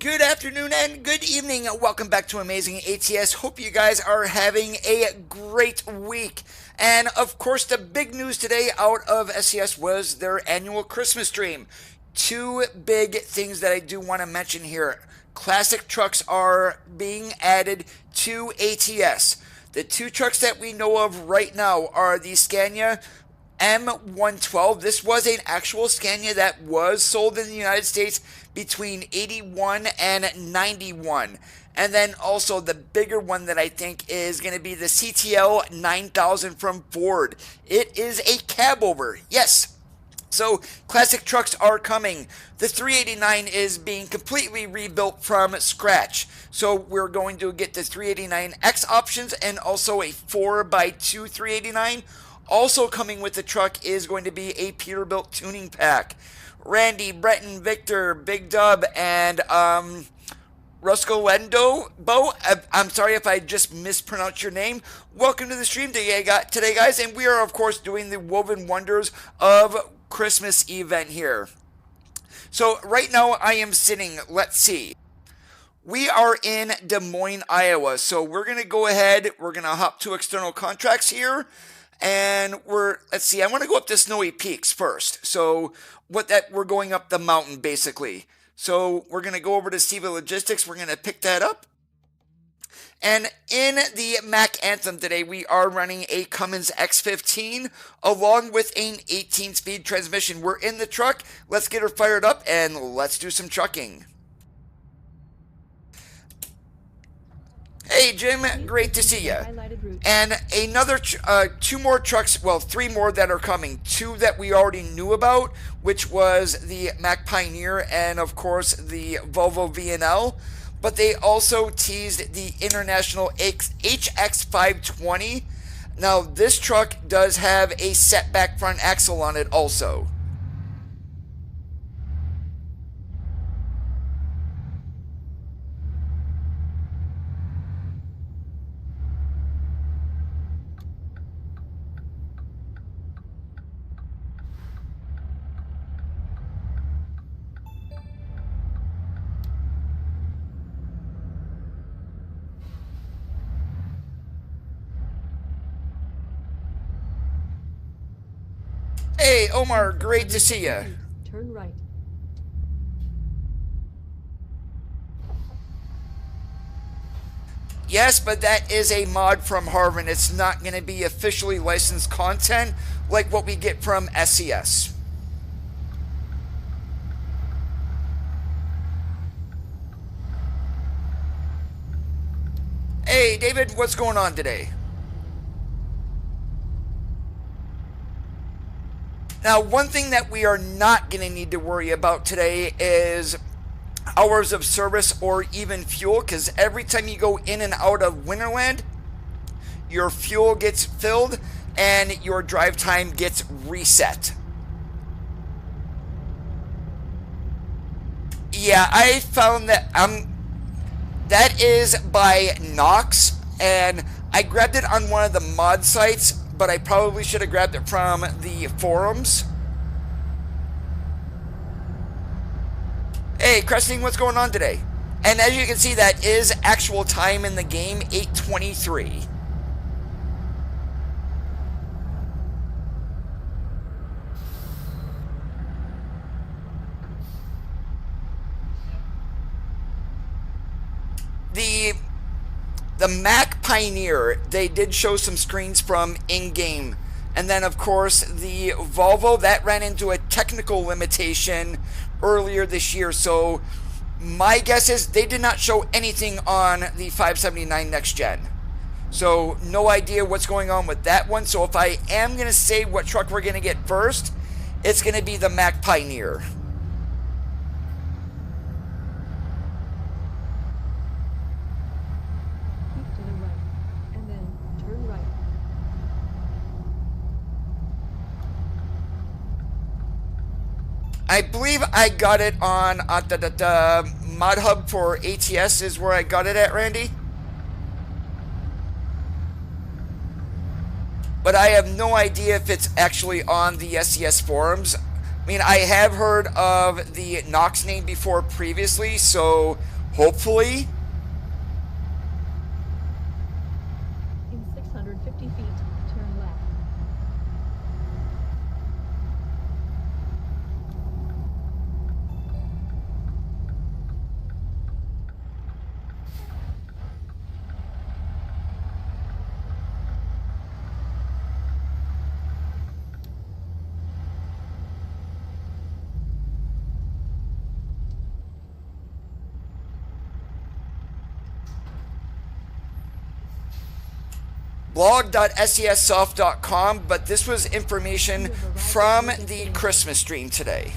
Good afternoon and good evening. Welcome back to Amazing ATS. Hope you guys are having a great week. And of course, the big news today out of SES was their annual Christmas stream. Two big things that I do want to mention here. Classic trucks are being added to ATS. The two trucks that we know of right now are the Scania M112. This was an actual Scania that was sold in the United States between 81 and 91. And then also the bigger one that I think is going to be the CTL 9000 from Ford. It is a cab over. Yes. So classic trucks are coming. The 389 is being completely rebuilt from scratch. So we're going to get the 389X options and also a 4x2 389. Also coming with the truck is going to be a Peterbilt tuning pack. Randy, Breton, Victor, Big Dub, and Roscolendo, Bo, I'm sorry if I just mispronounced your name. Welcome to the stream today, guys, and we are, of course, doing the Woven Wonders of Christmas event here. So right now I am sitting, let's see. We are in Des Moines, Iowa, so we're going to go ahead, we're going to hop to external contracts here. And let's see, I want to go up to Snowy Peaks first. So we're going up the mountain basically. So we're going to go over to Seva Logistics. We're going to pick that up. And in the Mac Anthem today, we are running a Cummins X15 along with an 18-speed transmission. We're in the truck. Let's get her fired up and let's do some trucking. Hey Jim, great to see you. And another two more trucks, well, three more that are coming. Two that we already knew about, which was the Mack Pioneer and of course the Volvo VNL. But they also teased the International HX520. Now this truck does have a setback front axle on it also. Hey, Omar, great to see you. Turn right. Yes, but that is a mod from Harvard. It's not going to be officially licensed content like what we get from SES. Hey, David, what's going on today? Now, one thing that we are not going to need to worry about today is hours of service or even fuel, because every time you go in and out of Winterland, your fuel gets filled and your drive time gets reset. Yeah, I found that that is by Nox, and I grabbed it on one of the mod sites, but I probably should have grabbed it from the forums. Hey, Cresting, what's going on today? And as you can see, that is actual time in the game, 8:23. The Mack Pioneer, they did show some screens from in-game. And then, of course, the Volvo, that ran into a technical limitation earlier this year. So my guess is they did not show anything on the 579 Next Gen. So no idea what's going on with that one. So if I am going to say what truck we're going to get first, it's going to be the Mack Pioneer. I believe I got it on the Mod Hub for ATS is where I got it at, Randy. But I have no idea if it's actually on the SES forums. I mean, I have heard of the Nox name before previously, so hopefully. In 650 feet, turn left. blog.scsoft.com, but this was information from the Christmas stream today.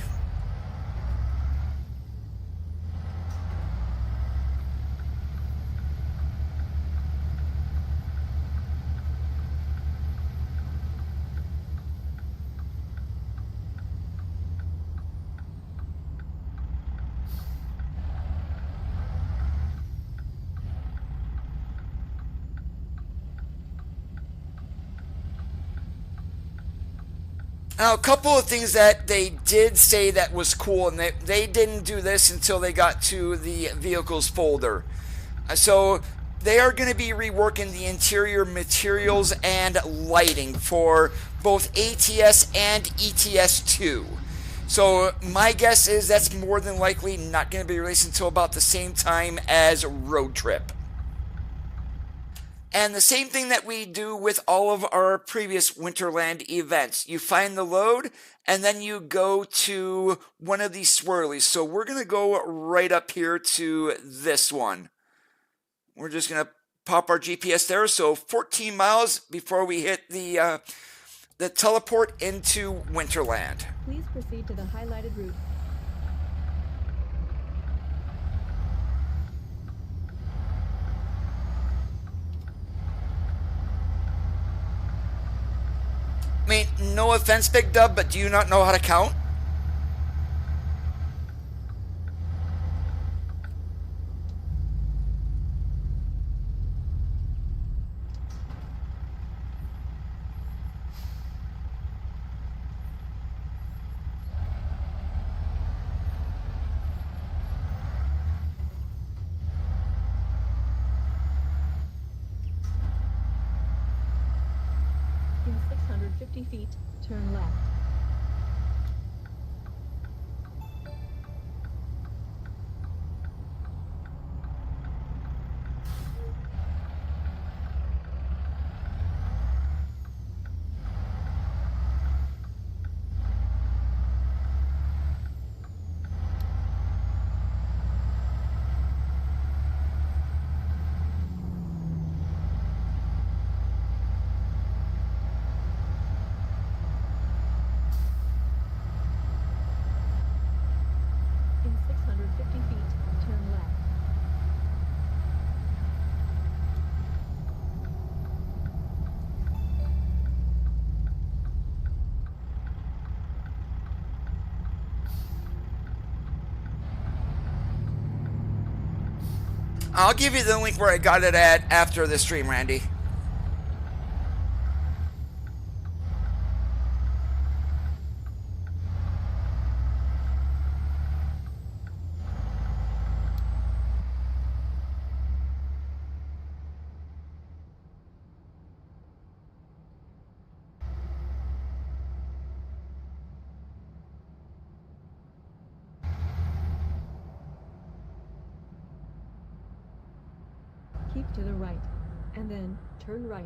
Now, a couple of things that they did say that was cool, and they didn't do this until they got to the vehicles folder. So they are going to be reworking the interior materials and lighting for both ATS and ETS2. So my guess is that's more than likely not going to be released until about the same time as Road Trip. And the same thing that we do with all of our previous Winterland events. You find the load, and then you go to one of these swirlies. So we're going to go right up here to this one. We're just going to pop our GPS there. So 14 miles before we hit the teleport into Winterland. Please proceed to the highlighted route. I mean, no offense, Big Dub, but do you not know how to count? In 650 feet, turn left. In 650 feet, turn left. I'll give you the link where I got it at after the stream, Randy. Keep to the right, and then turn right.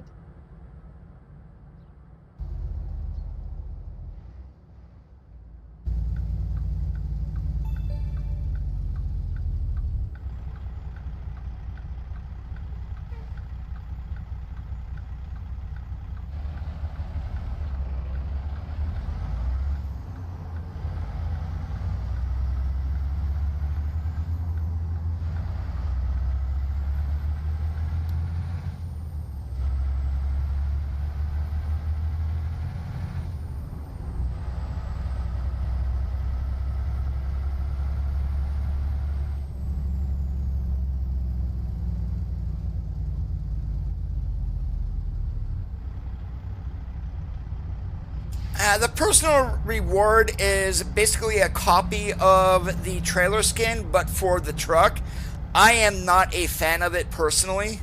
The personal reward is basically a copy of the trailer skin, but for the truck. I am not a fan of it personally.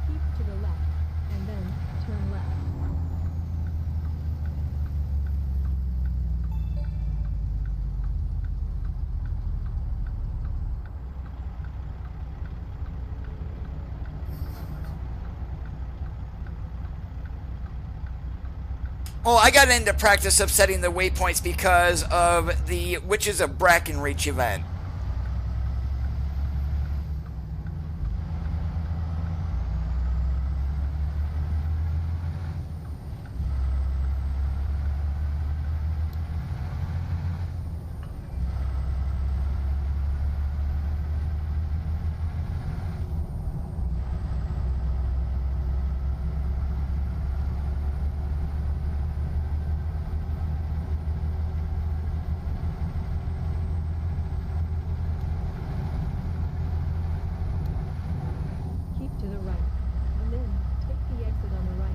Keep to the left, and then turn left. Well, I got into practice of setting the waypoints because of the Witches of Brackenreach event. Keep to the right, and then take the exit on the right.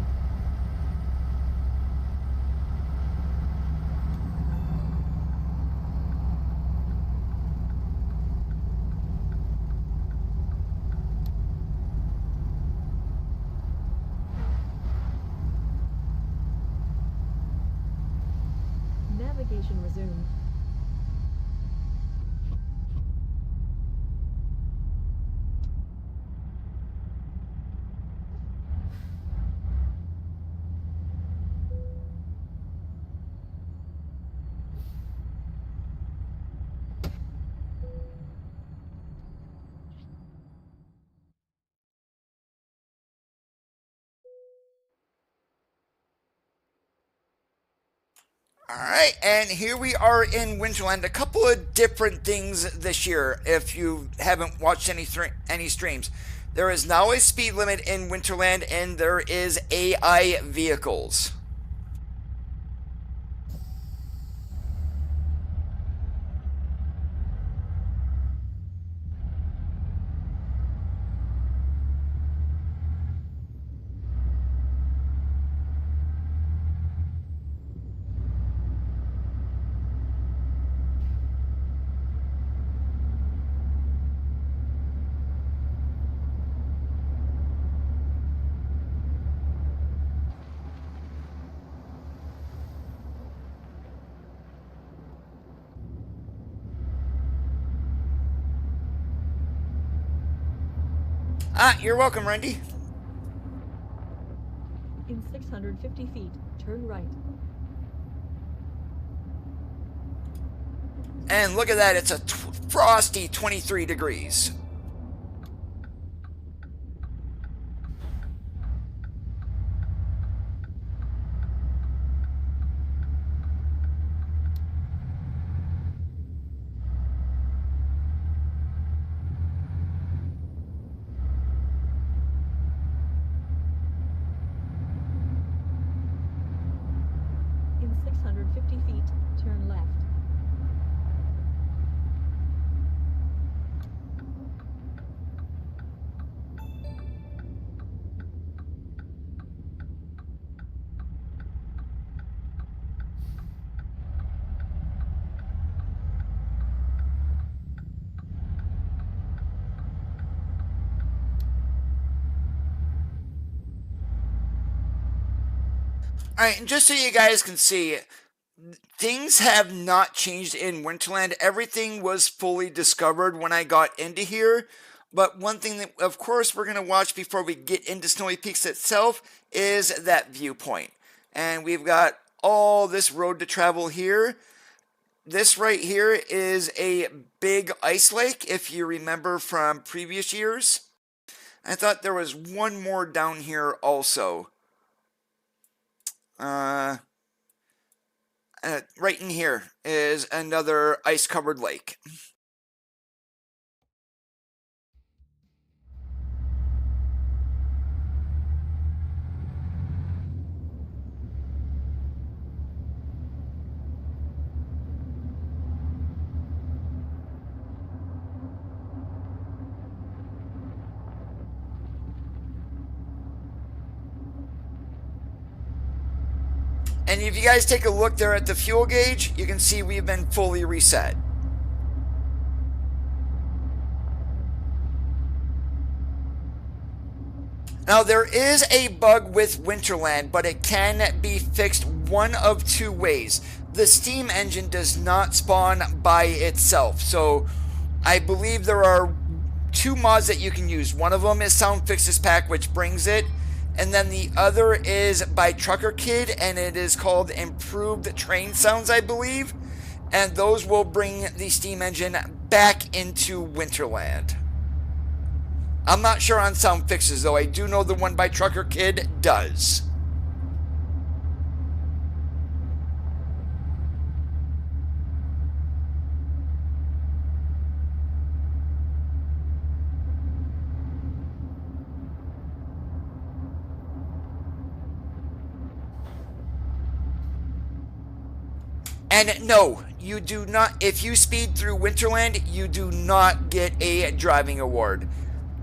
Navigation resumed. Alright, and here we are in Winterland. A couple of different things this year, if you haven't watched any streams. There is now a speed limit in Winterland, and there is AI vehicles. You're welcome, Randy. In 650 feet, turn right. And look at that, it's a frosty 23 degrees. In 650 feet, turn left. Alright, and just so you guys can see, things have not changed in Winterland. Everything was fully discovered when I got into here. But one thing that, of course, we're going to watch before we get into Snowy Peaks itself is that viewpoint. And we've got all this road to travel here. This right here is a big ice lake, if you remember from previous years. I thought there was one more down here also. Right in here is another ice-covered lake. And if you guys take a look there at the fuel gauge, you can see we've been fully reset. Now, there is a bug with Winterland, but it can be fixed one of two ways. The steam engine does not spawn by itself, so I believe there are two mods that you can use. One of them is Sound Fixes Pack, which brings it, and then the other is by Trucker Kid, and it is called Improved Train Sounds, I believe, and those will bring the steam engine back into Winterland. I'm not sure on Sound Fixes, though. I do know the one by Trucker Kid does. And no, you do not, if you speed through Winterland, you do not get a driving award.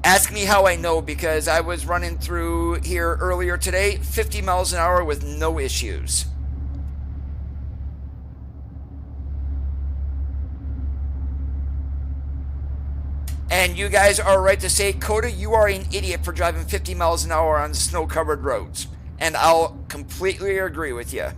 Ask me how I know, because I was running through here earlier today, 50 miles an hour with no issues. And you guys are right to say, Coda, you are an idiot for driving 50 miles an hour on snow-covered roads. And I'll completely agree with you.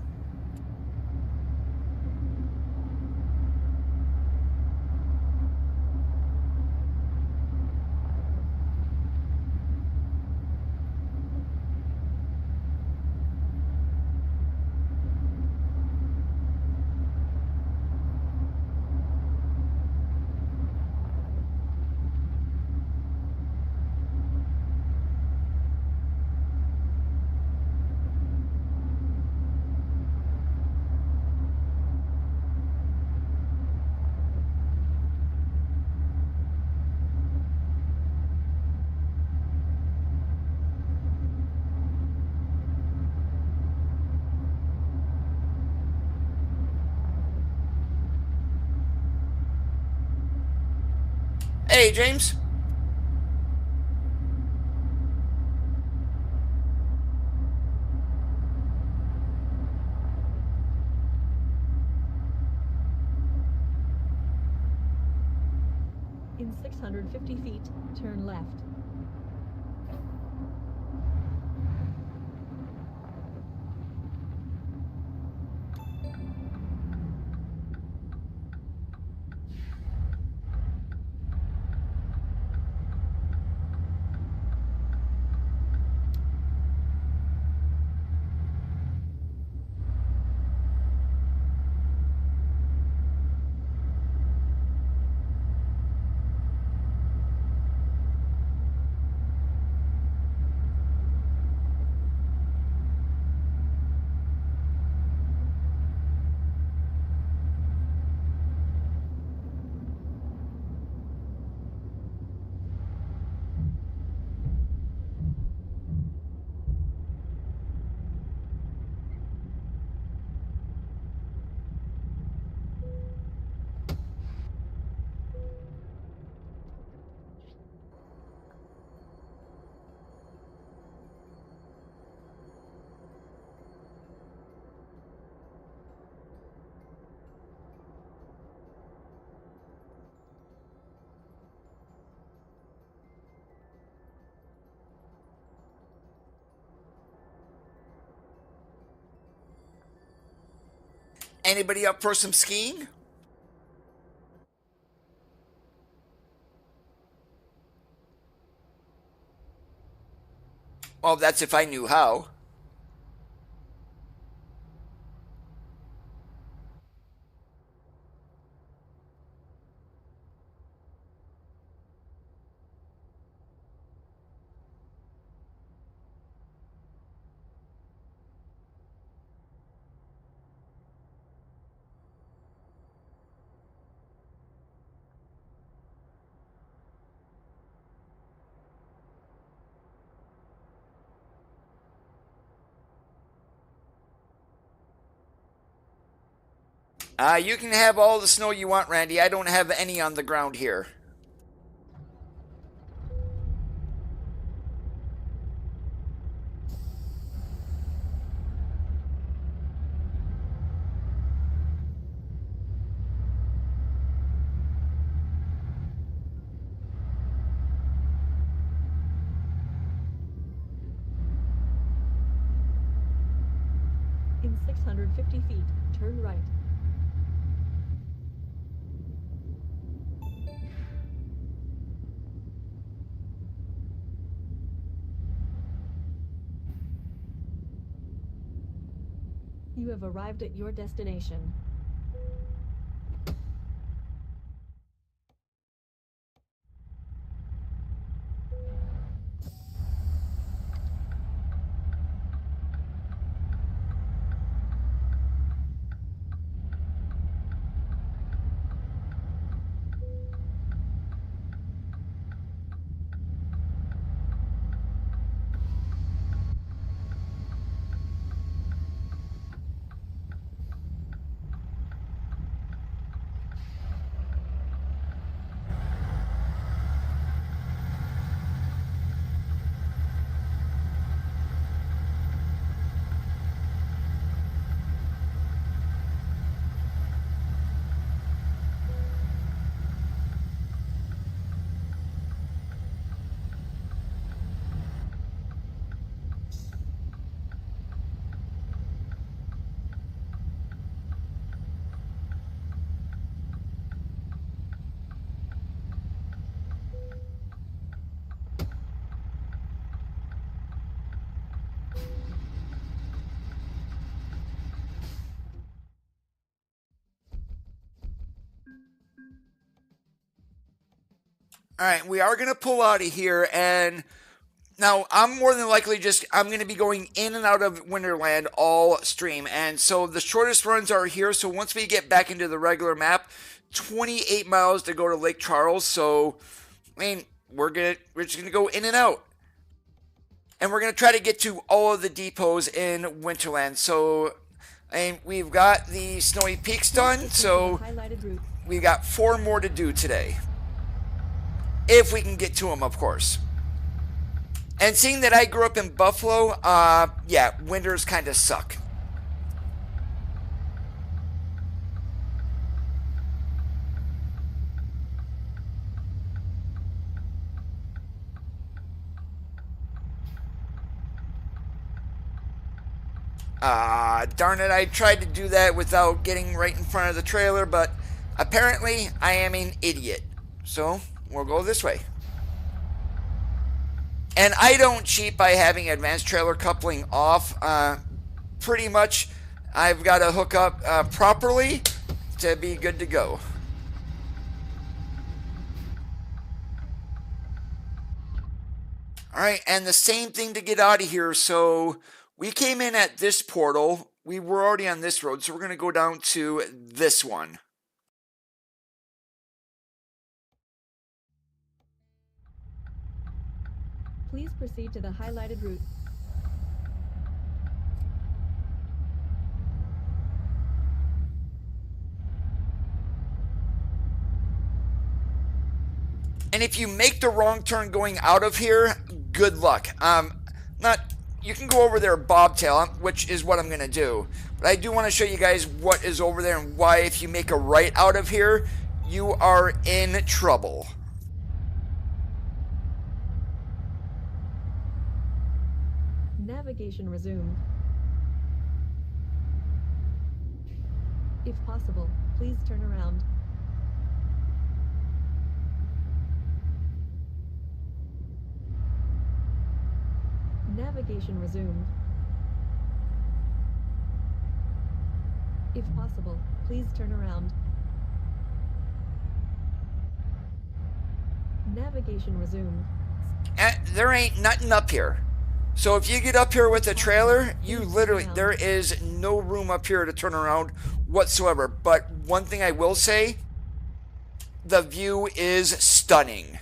Hey, James. In 650 feet, turn left. Anybody up for some skiing? Well, that's if I knew how. You can have all the snow you want, Randy. I don't have any on the ground here. 650 feet, turn right. You have arrived at your destination. All right, we are going to pull out of here, and now I'm more than likely I'm going to be going in and out of Winterland all stream, and so the shortest runs are here. So once we get back into the regular map, 28 miles to go to Lake Charles. So I mean, we're just going to go in and out, and we're going to try to get to all of the depots in Winterland. So we've got the Snowy Peaks done, so we've got 4 more to do today. If we can get to them, of course. And seeing that I grew up in Buffalo, yeah, winters kind of suck. Darn it, I tried to do that without getting right in front of the trailer, but apparently I am an idiot. So, we'll go this way. And I don't cheat by having advanced trailer coupling off. Pretty much, I've got to hook up properly to be good to go. Alright, and the same thing to get out of here. So, we came in at this portal. We were already on this road, so we're going to go down to this one. Please proceed to the highlighted route. And if you make the wrong turn going out of here, good luck. You can go over there bobtail, which is what I'm going to do. But I do want to show you guys what is over there and why if you make a right out of here, you are in trouble. Navigation resumed. If possible, please turn around. Navigation resumed. If possible, please turn around. Navigation resumed. There ain't nothing up here. So if you get up here with a trailer, you literally, there is no room up here to turn around whatsoever. But one thing I will say, the view is stunning.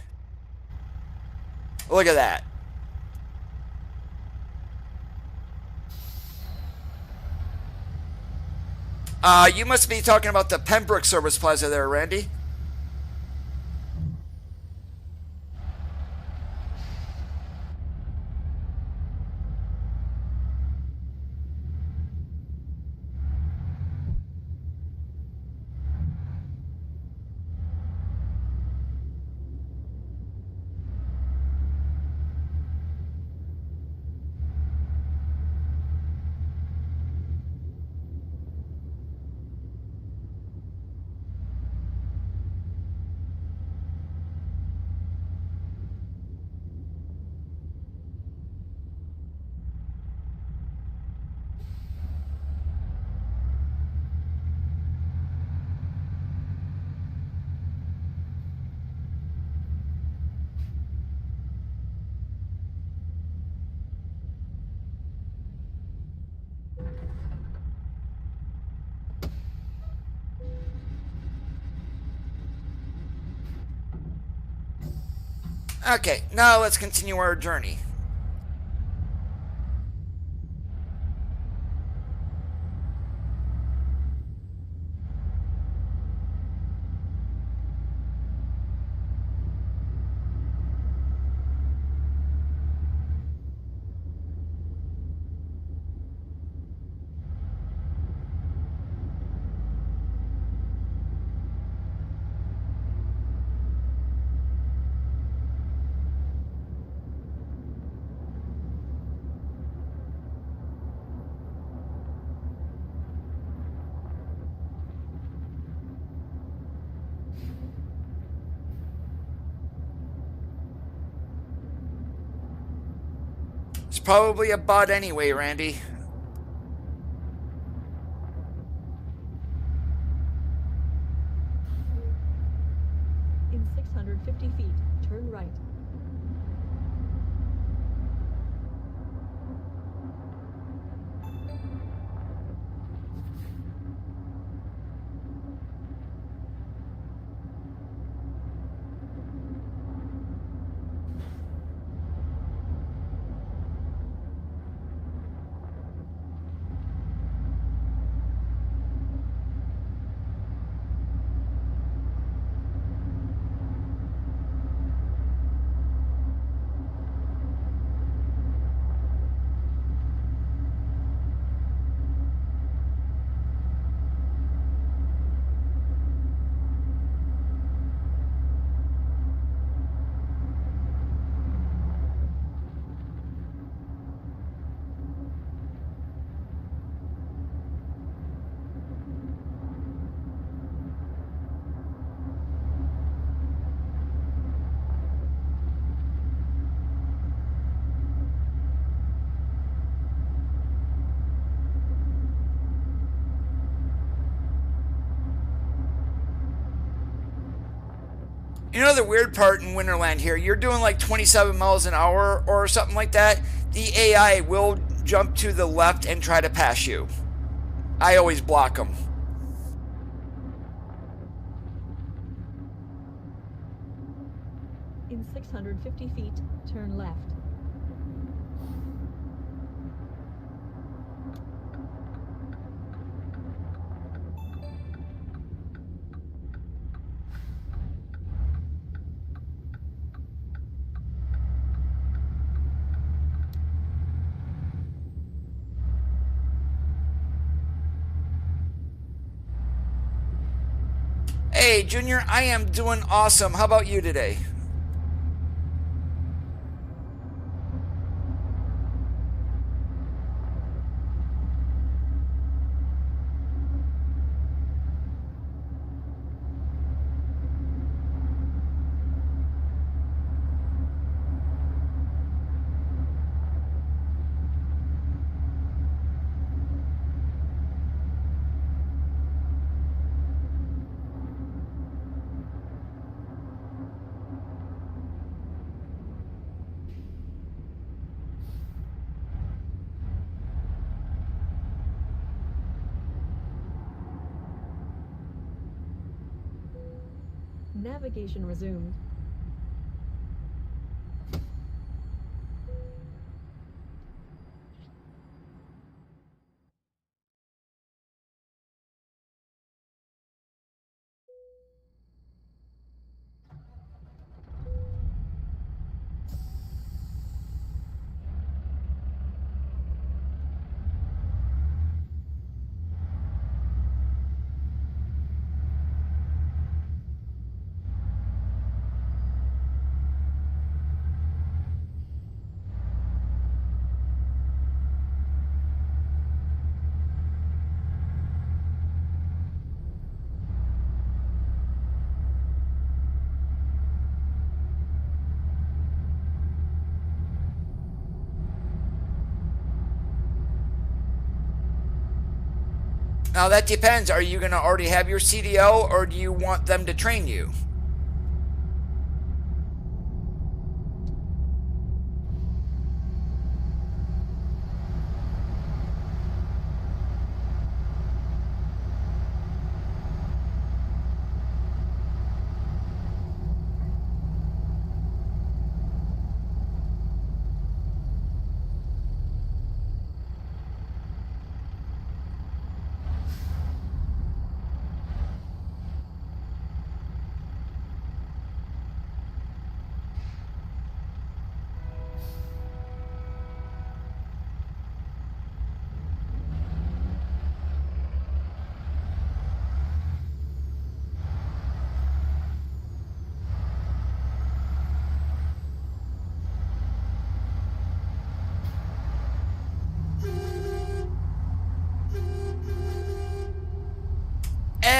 Look at that. You must be talking about the Pembroke Service Plaza there, Randy. Okay, now let's continue our journey. It's probably a bot anyway, Randy. In 650 feet, turn right. You know the weird part in Winterland here, you're doing like 27 miles an hour or something like that, the AI will jump to the left and try to pass you. I always block them. In 650 feet, turn left. Hey, Junior, I am doing awesome. How about you today? Navigation resumed. Now that depends. Are you going to already have your CDL or do you want them to train you?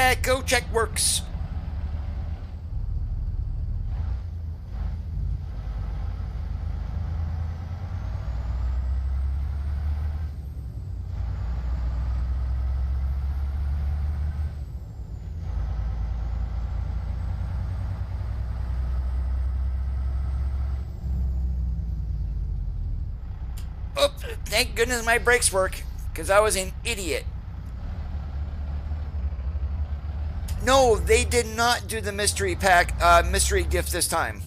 Echo check works. Oh, thank goodness my brakes work, because I was an idiot. No, they did not do the mystery pack, mystery gift this time.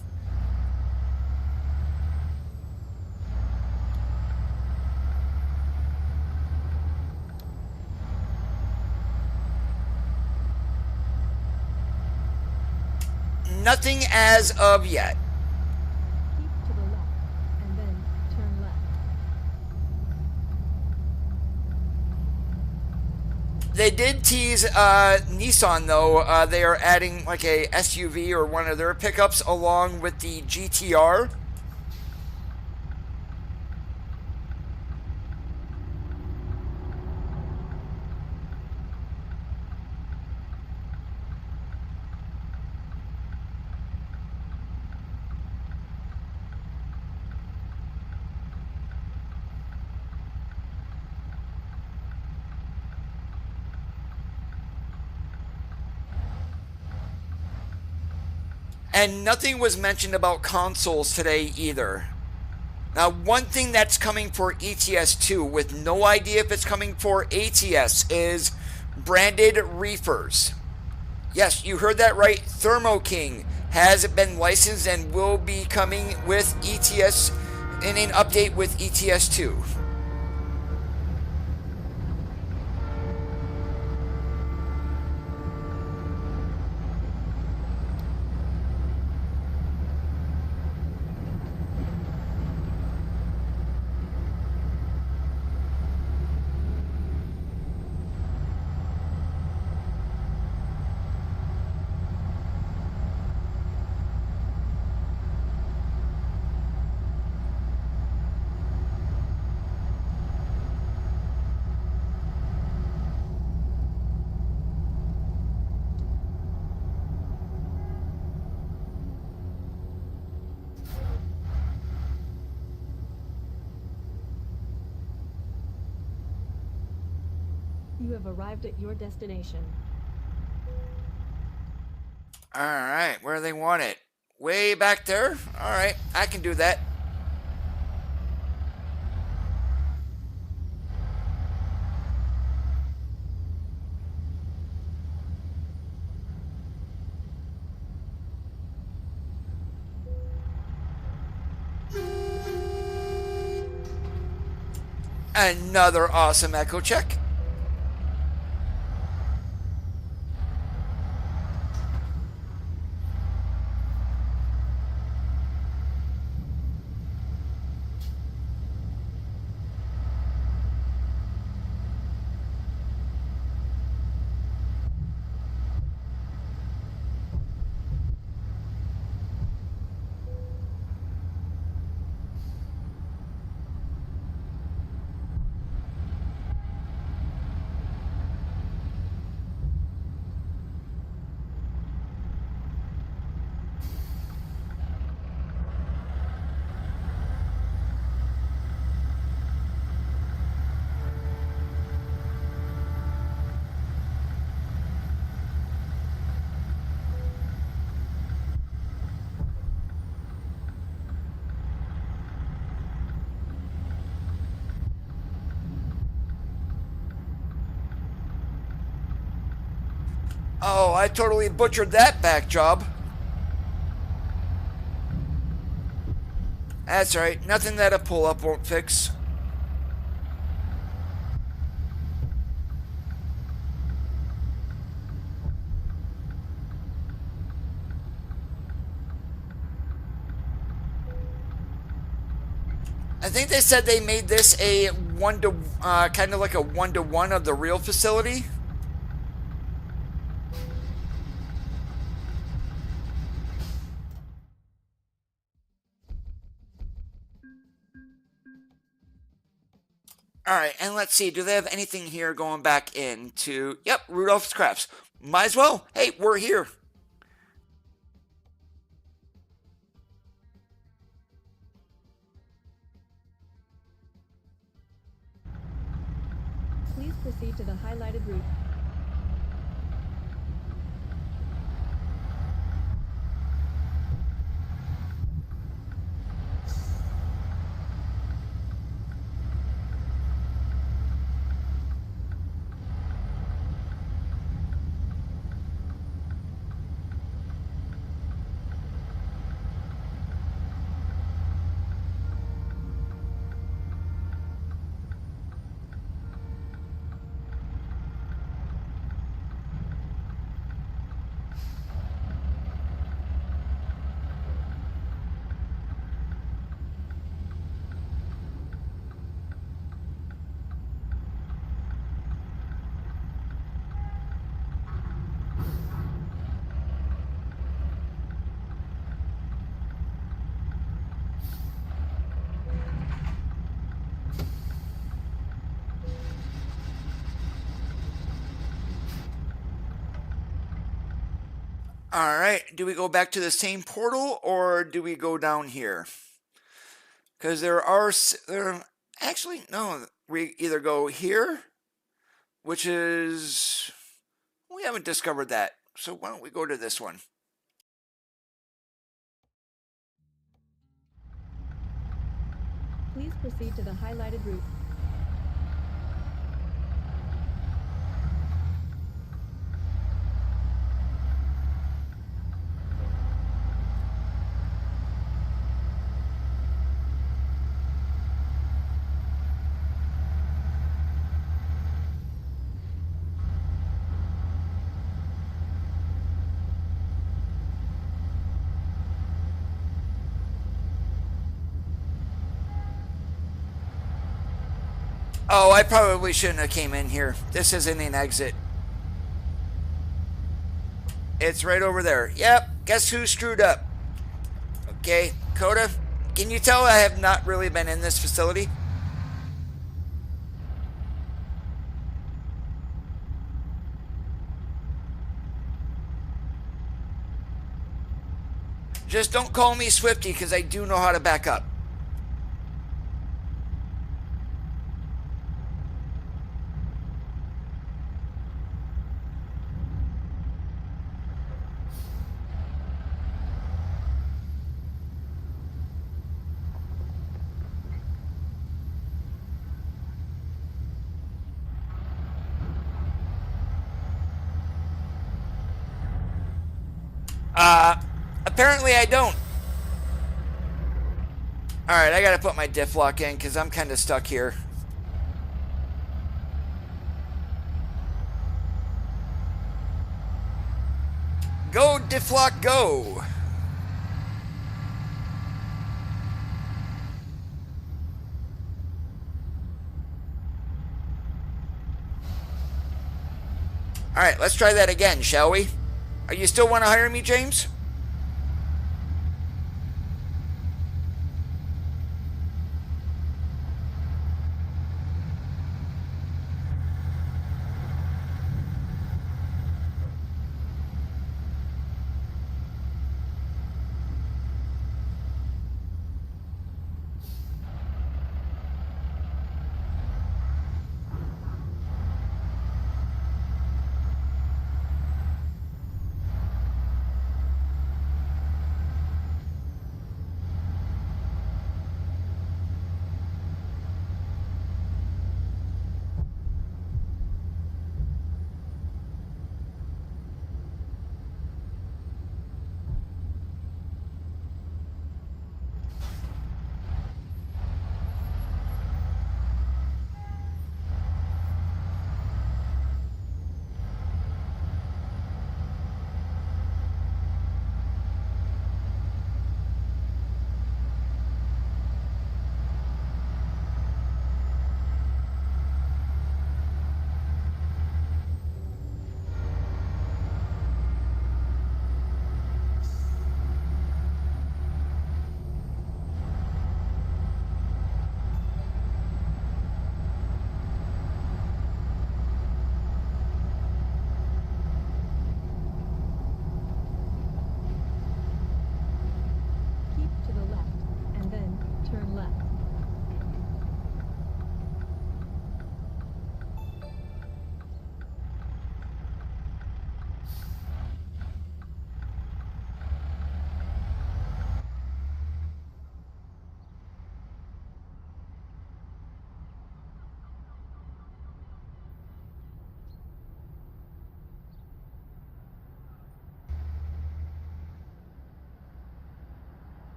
Nothing as of yet. Keep to the left, and then turn left. They did tease Nissan, though. They are adding like a SUV or one of their pickups along with the GTR. And nothing was mentioned about consoles today either. Now, one thing that's coming for ETS2, with no idea if it's coming for ATS, is branded reefers. Yes, you heard that right. Thermo King has been licensed and will be coming with ETS in an update with ETS2. You have arrived at your destination. Alright, where do they want it? Way back there? Alright, I can do that. Another awesome echo check. Oh, I totally butchered that back job. That's right, nothing that a pull-up won't fix. I think they said they made this a kind of like a 1-to-1 of the real facility. Alright, and let's see, do they have anything here going back into... Yep, Rudolph's Crafts. Might as well. Hey, we're here. Please proceed to the highlighted route. All right, do we go back to the same portal or do we go down here? Because actually, no, we either go here, which is, we haven't discovered that. So why don't we go to this one? Please proceed to the highlighted route. Oh, I probably shouldn't have came in here. This isn't an exit. It's right over there. Yep, guess who screwed up? Okay, Coda, can you tell I have not really been in this facility? Just don't call me Swifty because I do know how to back up. Apparently I don't. Alright, I gotta put my diff lock in because I'm kind of stuck here. Go, diff lock, go! Alright, let's try that again, shall we? Are you still want to hire me, James?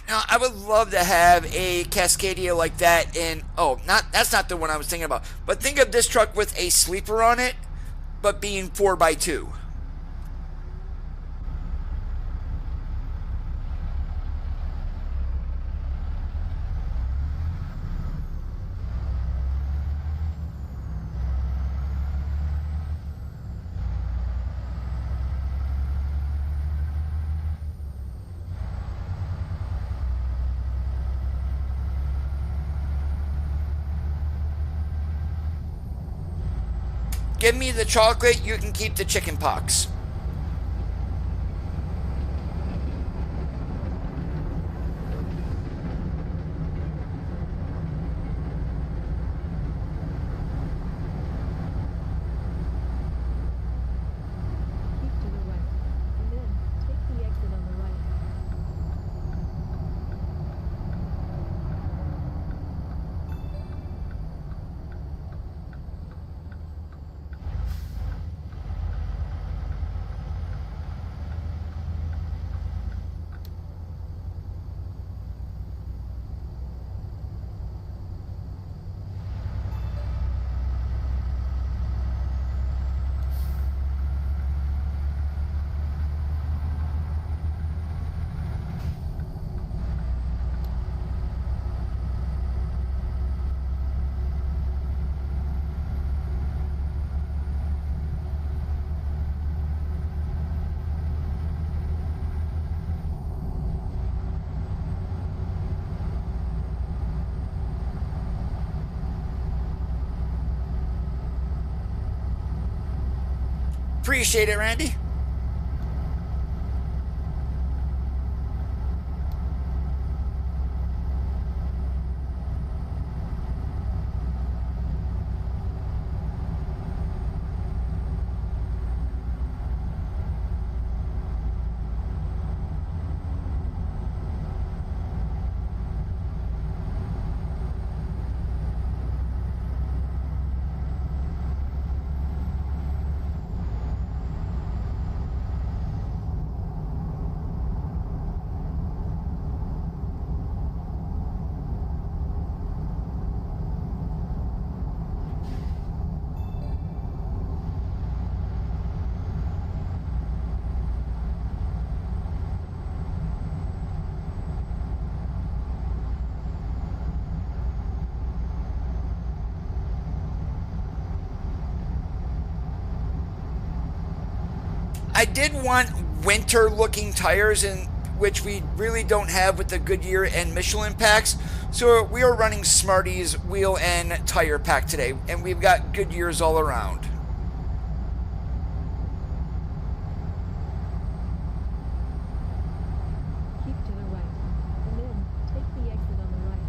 Now, I would love to have a Cascadia like that in, oh, that's not the one I was thinking about, but think of this truck with a sleeper on it, but being 4x2. Give me the chocolate, you can keep the chicken pox. Keep to the right, and then take the exit on the right. Appreciate it, Randy. I did want winter looking tires, in which we really don't have with the Goodyear and Michelin packs. So we are running Smarties wheel and tire pack today, and we've got Goodyears all around. Keep to the right, and then take the exit on the right.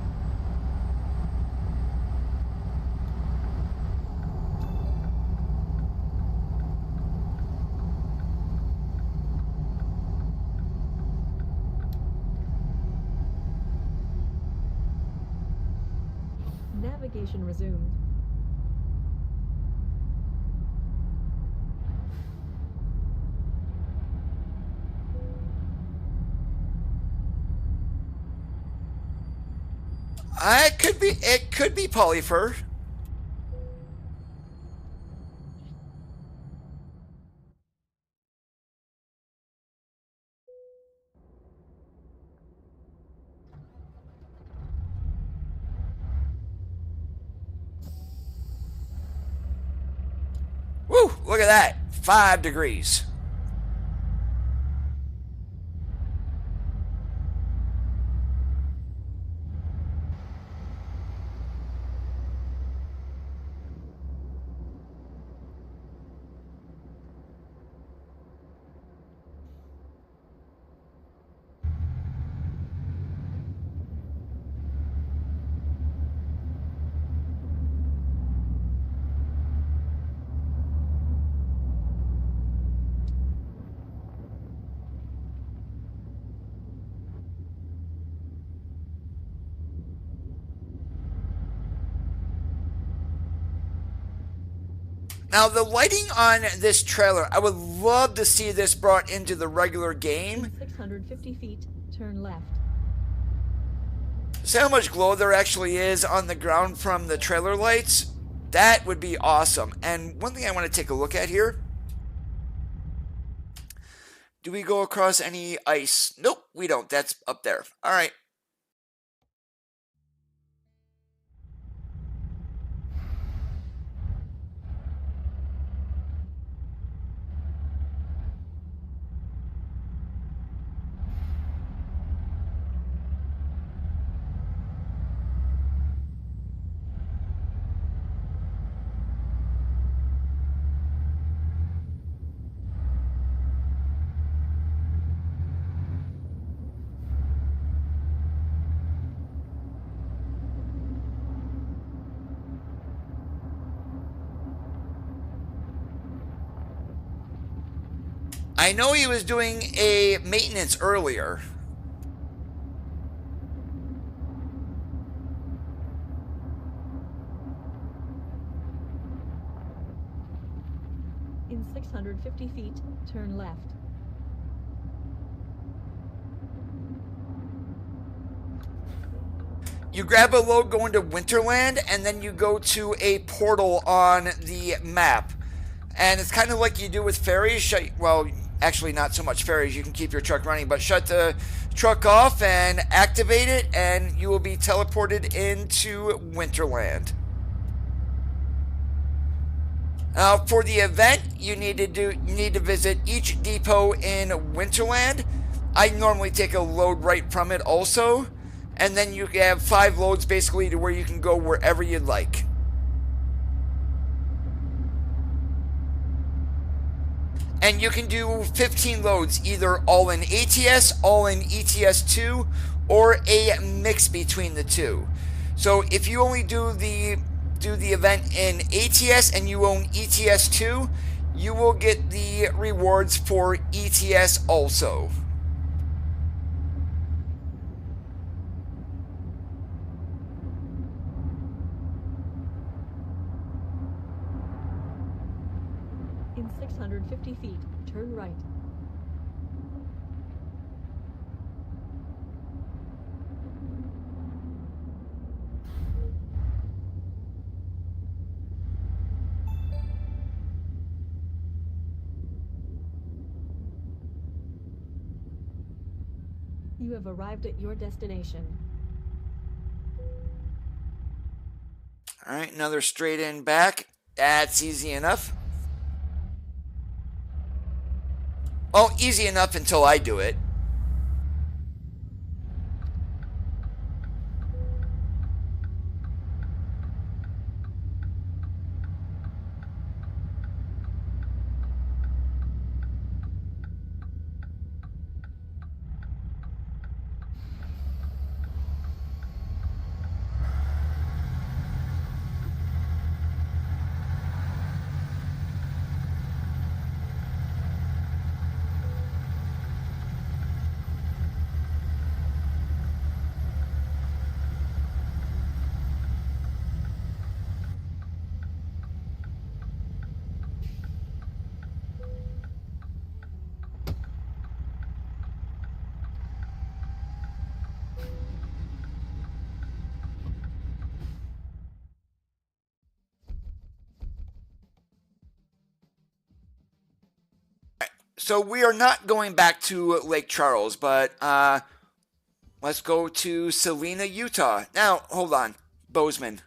Navigation resumed. It could be polyfur. Woo, look at that. 5 degrees. Now, the lighting on this trailer, I would love to see this brought into the regular game. 650 feet, turn left. See how much glow there actually is on the ground from the trailer lights? That would be awesome. And one thing I want to take a look at here. Do we go across any ice? Nope, we don't. That's up there. All right. I know he was doing a maintenance earlier. In 650 feet, turn left. You grab a load going to Winterland, and then you go to a portal on the map. And it's kind of like you do with ferries. Well, actually not so much ferries. You can keep your truck running, but shut the truck off and activate it, and you will be teleported into Winterland. For the event, you need to visit each depot in Winterland. I normally take a load right from it also, and then you have 5 loads basically to where you can go wherever you'd like. And you can do 15 loads, either all in ATS, all in ETS2, or a mix between the two. So if you only do the event in ATS and you own ETS2, you will get the rewards for ETS also. In 650 feet, turn right. You have arrived at your destination. All right, another straight in back. That's easy enough. Well, easy enough until I do it. So we are not going back to Lake Charles, but let's go to Salina, Utah. Now, hold on. Bozeman.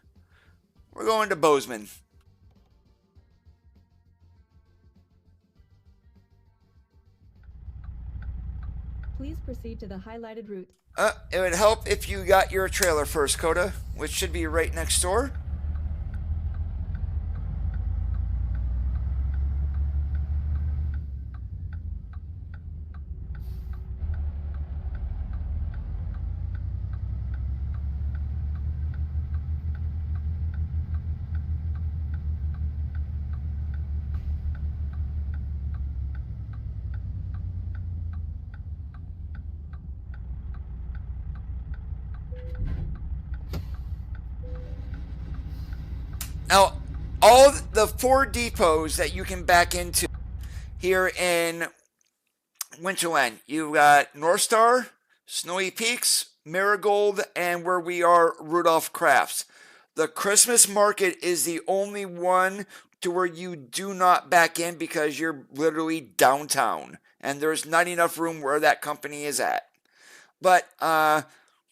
We're going to Bozeman. Please proceed to the highlighted route. It would help if you got your trailer first, Coda, which should be right next door. Now, all the 4 depots that you can back into here in Winterland, you've got North Star, Snowy Peaks, Marigold, and where we are, Rudolph Crafts. The Christmas market is the only one to where you do not back in because you're literally downtown and there's not enough room where that company is at. But we're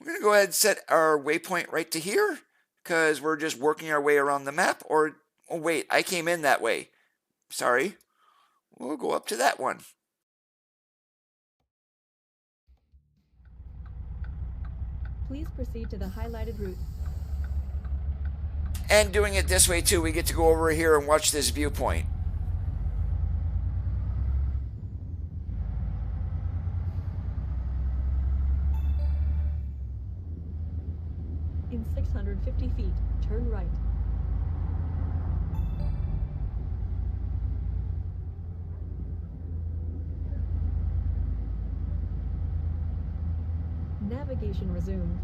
going to go ahead and set our waypoint right to here because we're just working our way around the map. Or, oh wait, I came in that way. Sorry. We'll go up to that one. Please proceed to the highlighted route. And doing it this way too, we get to go over here and watch this viewpoint. In 650 feet, turn right. Navigation resumed.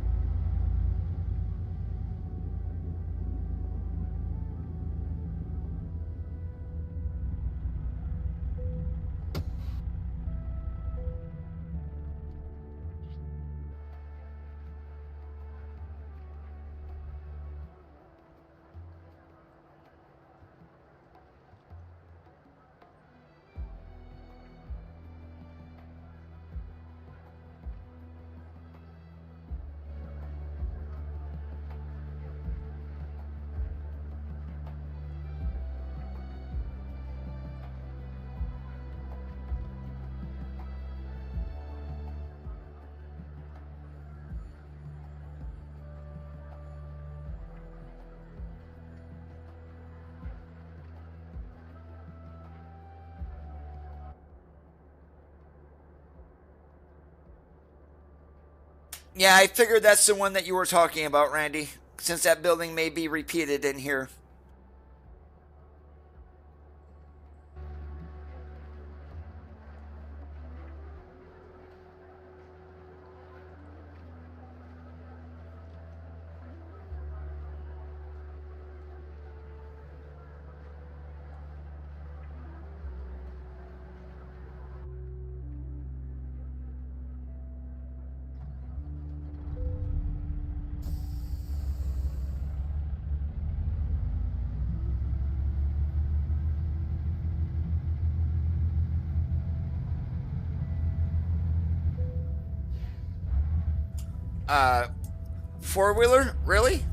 Yeah, I figured that's the one that you were talking about, Randy, since that building may be repeated in here. Four-wheeler? Really?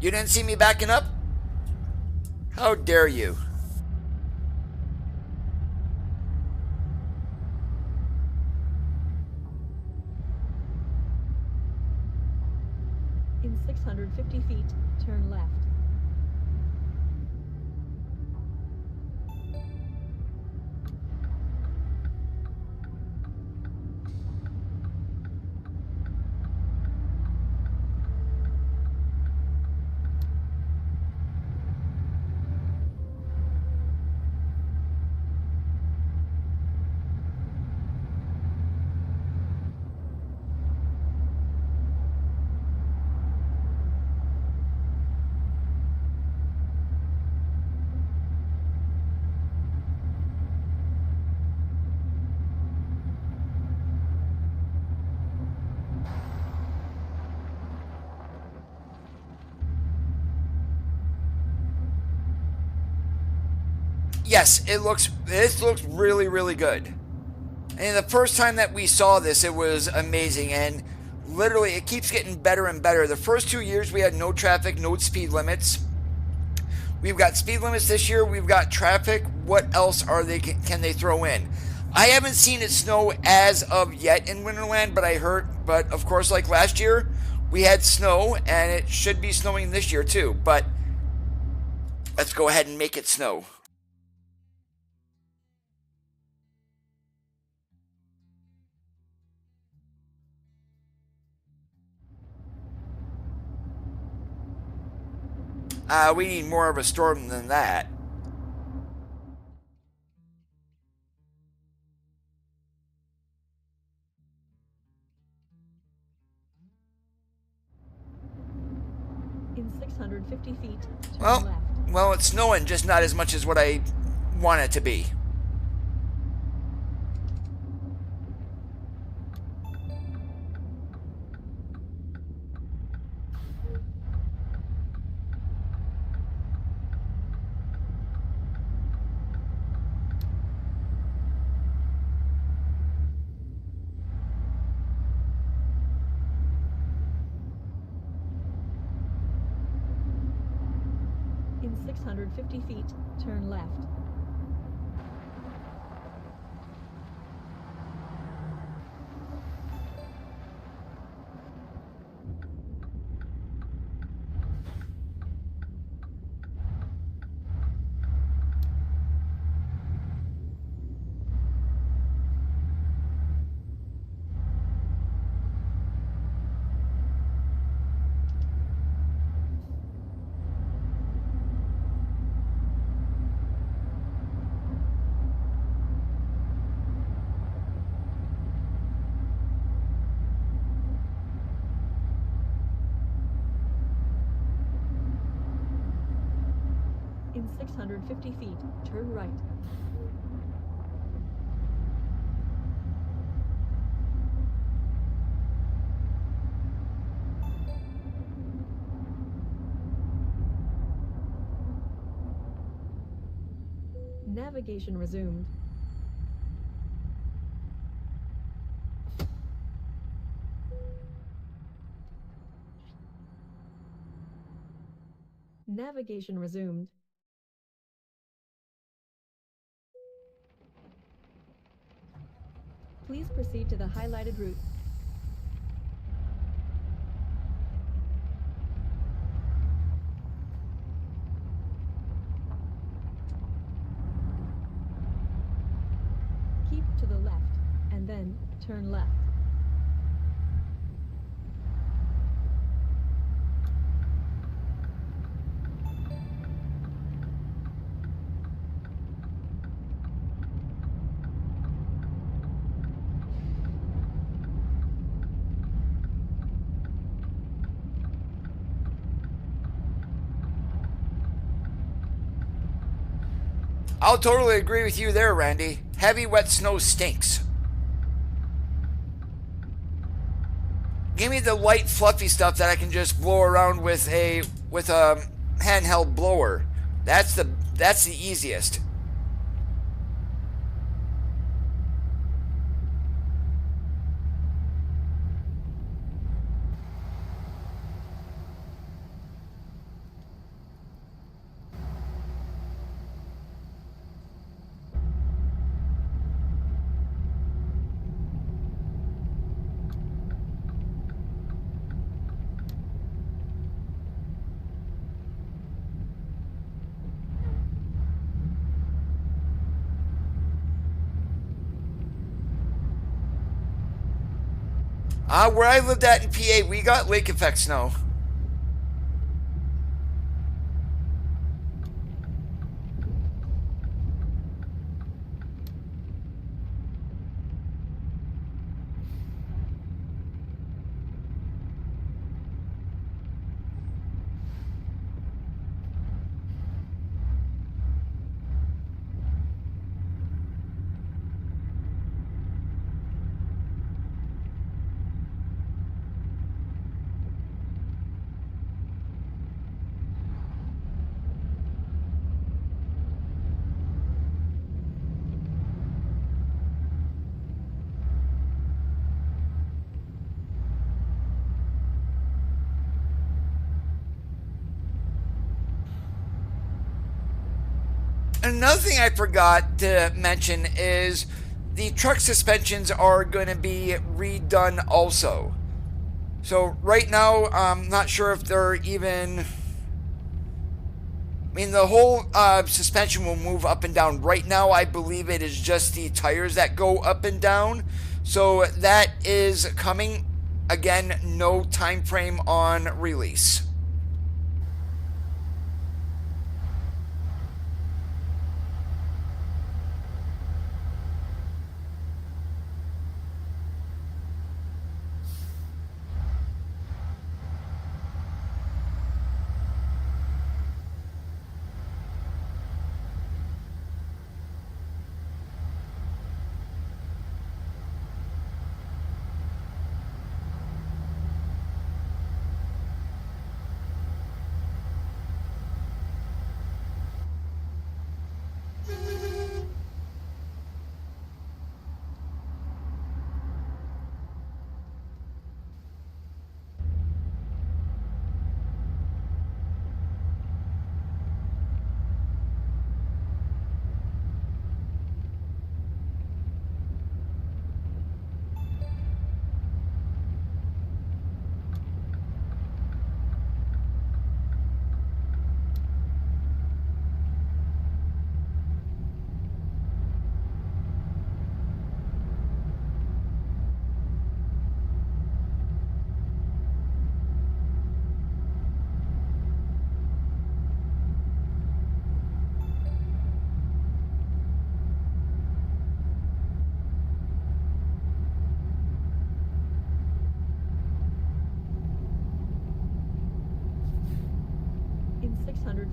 You didn't see me backing up? How dare you? In 650 feet, turn left. Yes, this looks really, really good. And the first time that we saw this, it was amazing, and literally it keeps getting better and better. The first 2 years we had no traffic, no speed limits. We've got speed limits this year. We've got traffic. What else can they throw in? I haven't seen it snow as of yet in Winterland, but of course, like last year, we had snow, and it should be snowing this year too. But let's go ahead and make it snow. We need more of a storm than that. In 650 feet, turn Well, left. it's snowing, just not as much as what I want it to be. 650 feet, turn left. In 650 feet, turn right. Navigation resumed. Navigation resumed. Please proceed to the highlighted route. Keep to the left, and then turn left. I'll totally agree with you there, Randy. Heavy wet snow stinks. Give me the light, fluffy stuff that I can just blow around with a handheld blower. That's the easiest. Where I lived at in PA, we got lake effect snow. Another thing I forgot to mention is the truck suspensions are going to be redone also. So right now, I'm not sure if they're even... I mean, the whole suspension will move up and down. Right now, I believe it is just the tires that go up and down. So that is coming. Again, no time frame on release.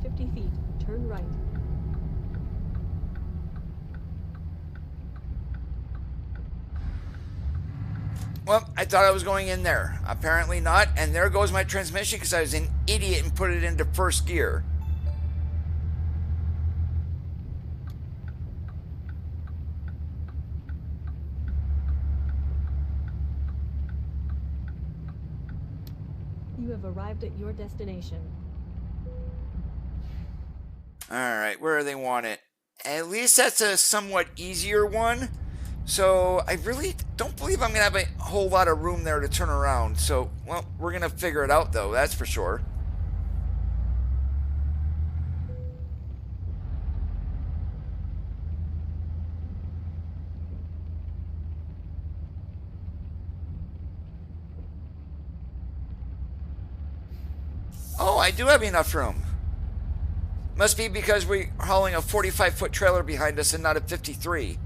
50 feet, turn right. Well, I thought I was going in there. Apparently not. And there goes my transmission because I was an idiot and put it into first gear. You have arrived at your destination. Alright, where do they want it? At least that's a somewhat easier one. So I really don't believe I'm going to have a whole lot of room there to turn around. So, well, we're going to figure it out though, that's for sure. Oh, I do have enough room. Must be because we're hauling a 45-foot trailer behind us and not a 53.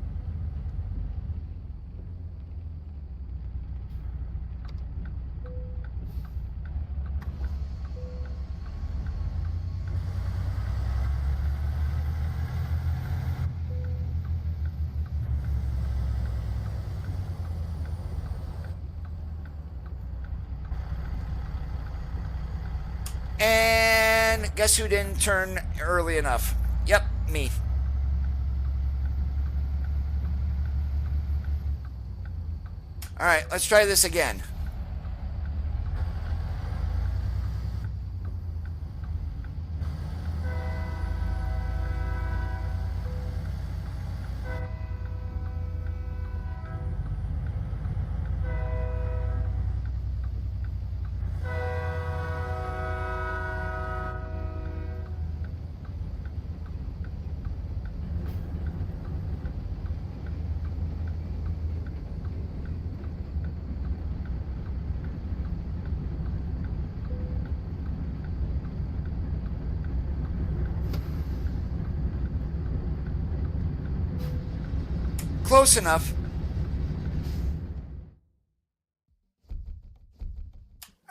And guess who didn't turn early enough? Yep, me. Alright, let's try this again. Close enough.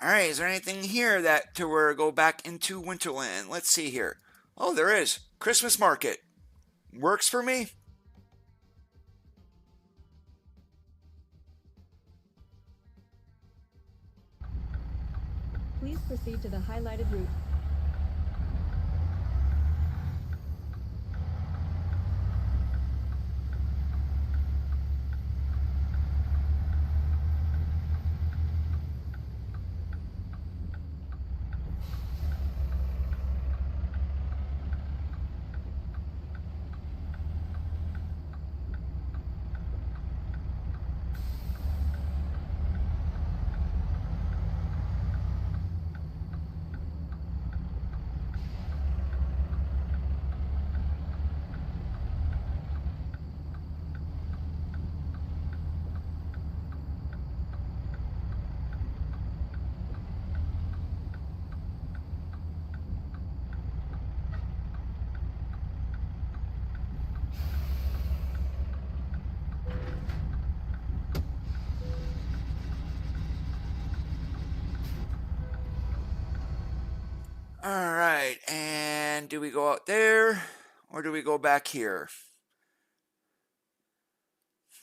Alright, is there anything here that to where go back into Winterland? Let's see here. Oh, there is. Christmas market. Works for me. Please proceed to the highlighted route. Alright, and do we go out there or do we go back here?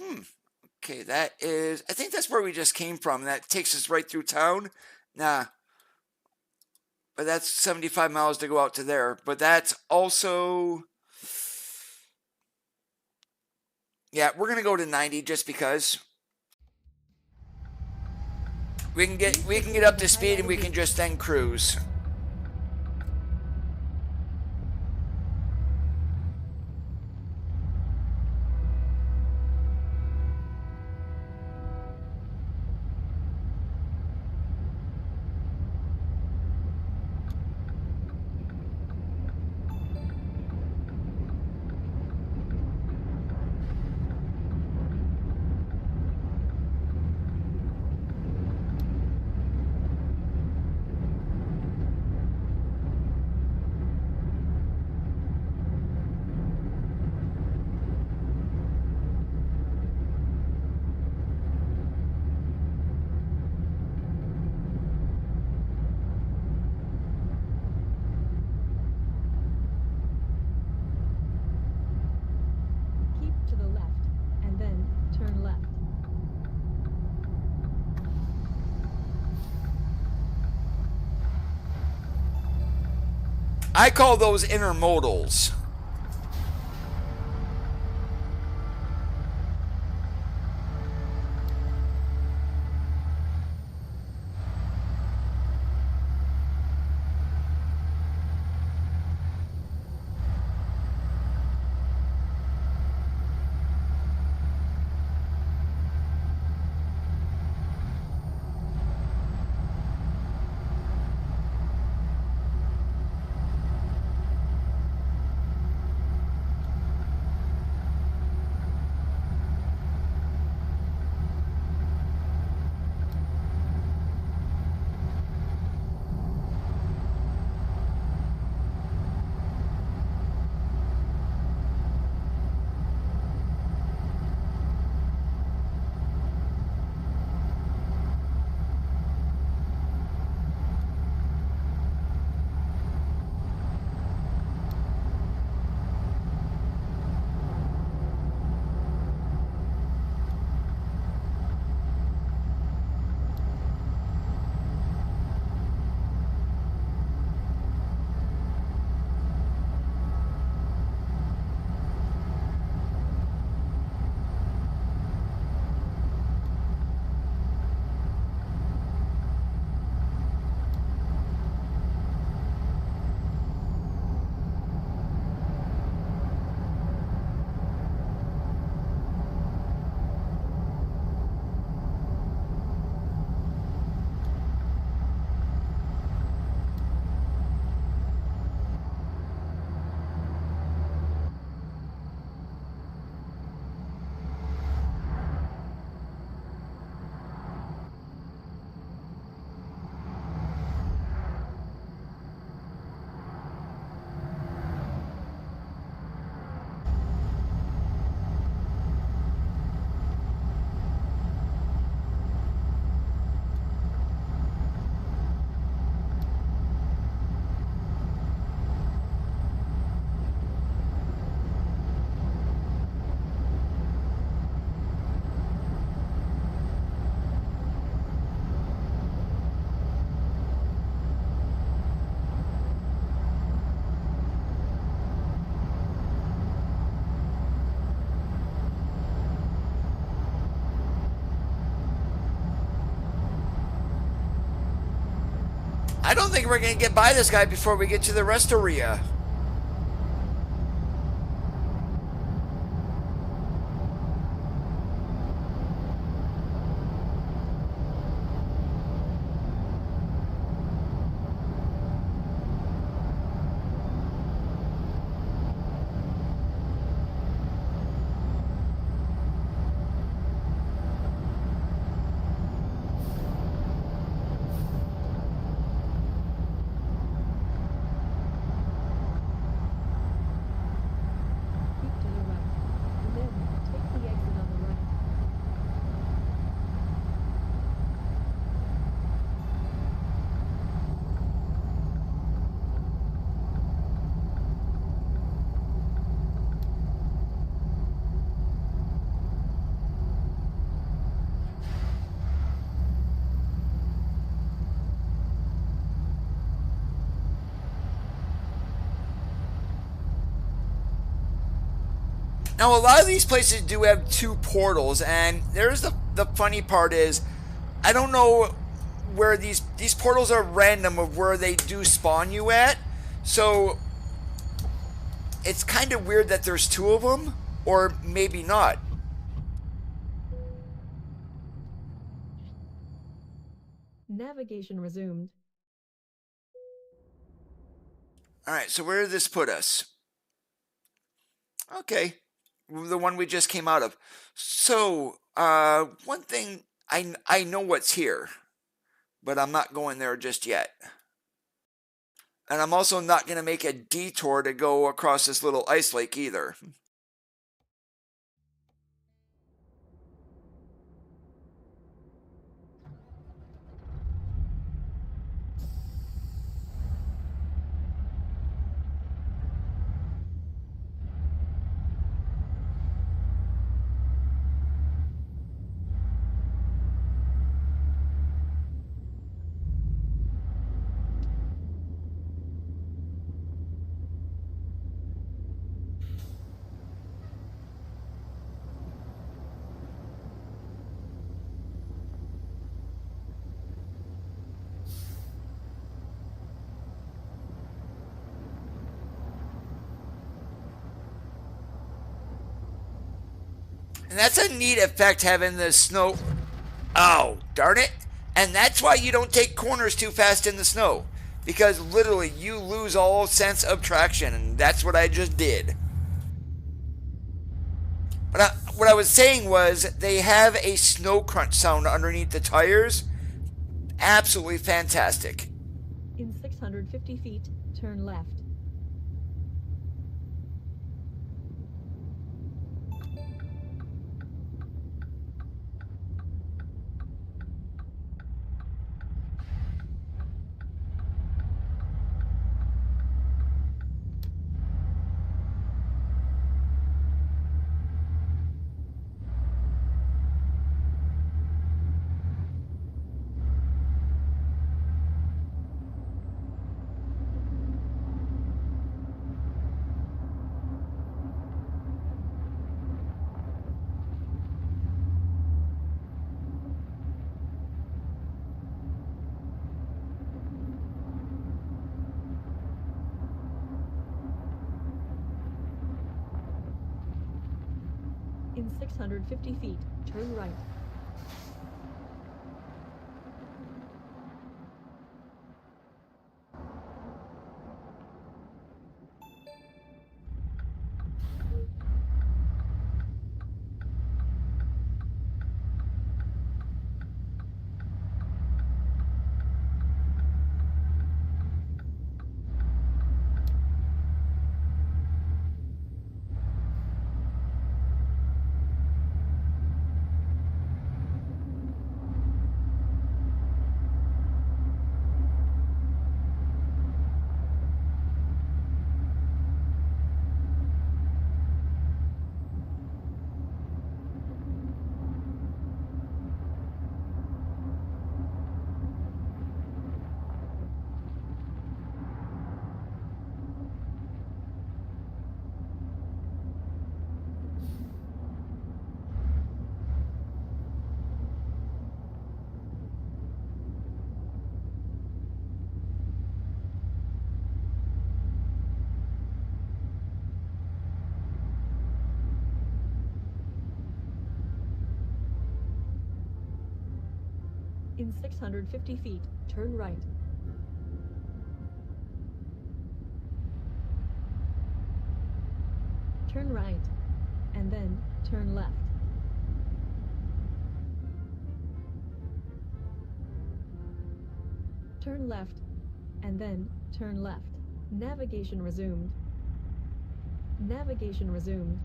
Okay, that is, I think that's where we just came from. That takes us right through town. Nah, but that's 75 miles to go out to there. But that's also, yeah, we're gonna go to 90 just because we can get up to speed and we can just then cruise. I call those intermodals. I don't think we're going to get by this guy before we get to the rest area. Keep to the left, and then take the exit on the right. Now, a lot of these places do have two portals, and there's the funny part is, I don't know where these portals are random of where they do spawn you at, so it's kind of weird that there's two of them, or maybe not. Navigation resumed. All right, so where did this put us? Okay, the one we just came out of. So, one thing, I know what's here, but I'm not going there just yet. And I'm also not going to make a detour to go across this little ice lake either. And that's a neat effect, having the snow. Oh, darn it. And that's why you don't take corners too fast in the snow. Because literally you lose all sense of traction. And that's what I just did. But what I was saying was they have a snow crunch sound underneath the tires. Absolutely fantastic. In 650 feet, turn left. In 650 feet, turn right. In 650 feet, turn right. Turn right, and then turn left. Turn left, and then turn left. Navigation resumed. Navigation resumed.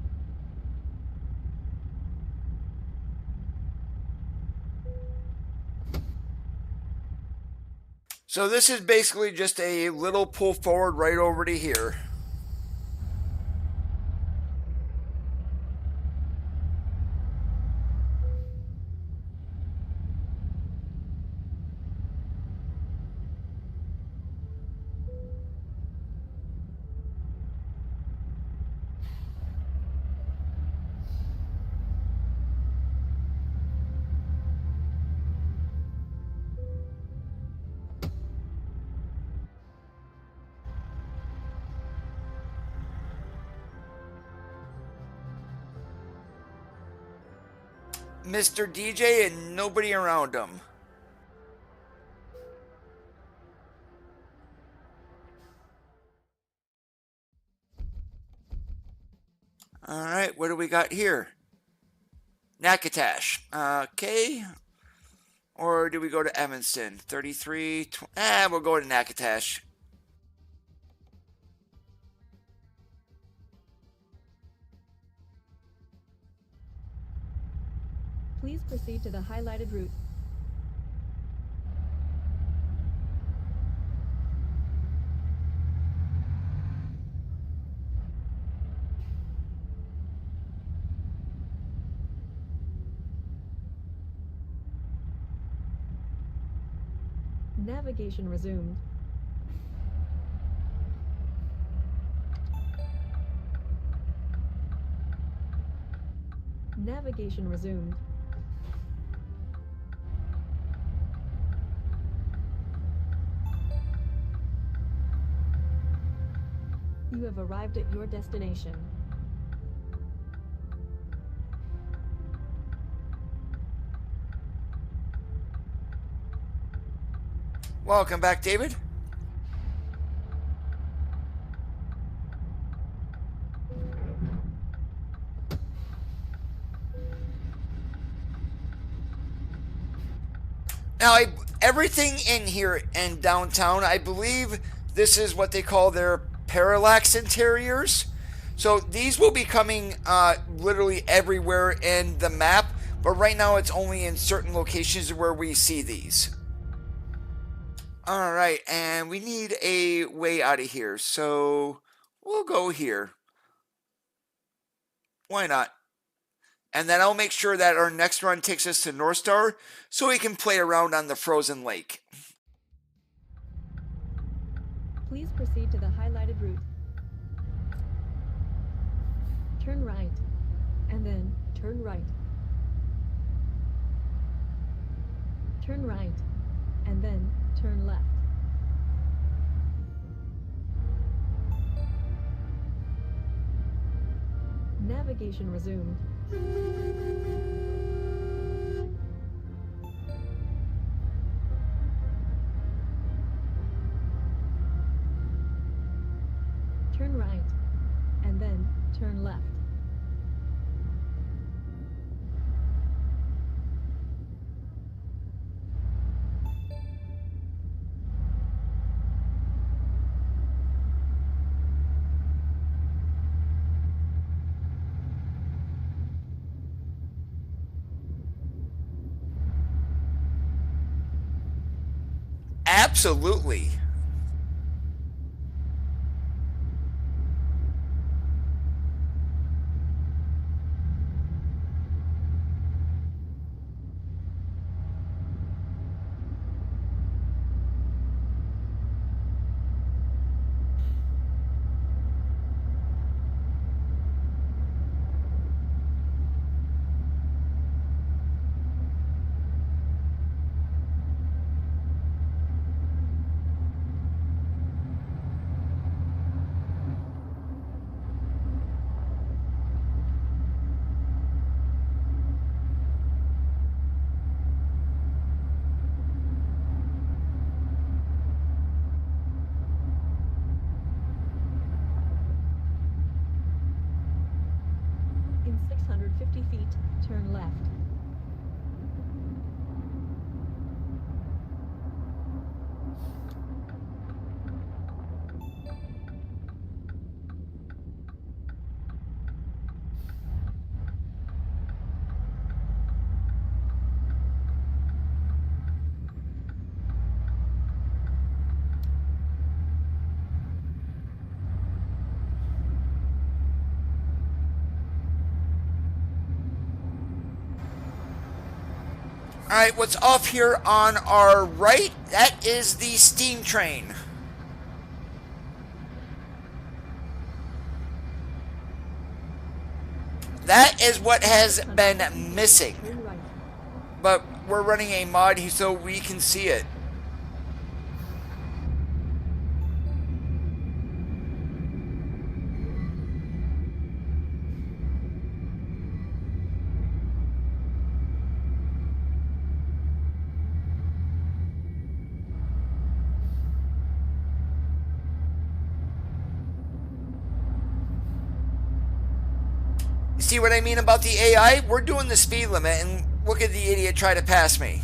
So this is basically just a little pull forward right over to here. Mr. DJ and nobody around him. Alright, what do we got here? Nakatosh. Okay. Or do we go to Evanston? 33. We'll go to Nakatosh. Please proceed to the highlighted route. Navigation resumed. Navigation resumed. You have arrived at your destination. Welcome back, David. Now, everything in here in downtown, I believe this is what they call their parallax interiors. So these will be coming literally everywhere in the map, but right now it's only in certain locations where we see these. All right, and we need a way out of here, so we'll go here. Why not? And then I'll make sure that our next run takes us to North Star so we can play around on the frozen lake. Please proceed to the highlighted route. Turn right, and then turn right. Turn right, and then turn left. Navigation resumed. Turn right, and then turn left. Absolutely. In 650 feet, turn left. All right, what's off here on our right? That is the steam train. That is what has been missing. Turn right. But we're running a mod so we can see it. See what I mean about the AI? We're doing the speed limit, and look at the idiot try to pass me.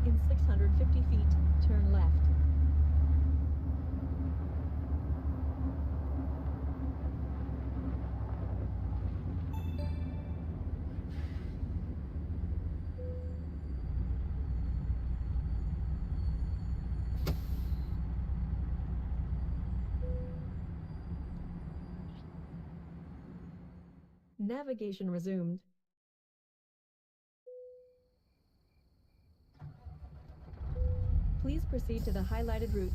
In 650 feet, turn left. Navigation resumed. Please proceed to the highlighted route.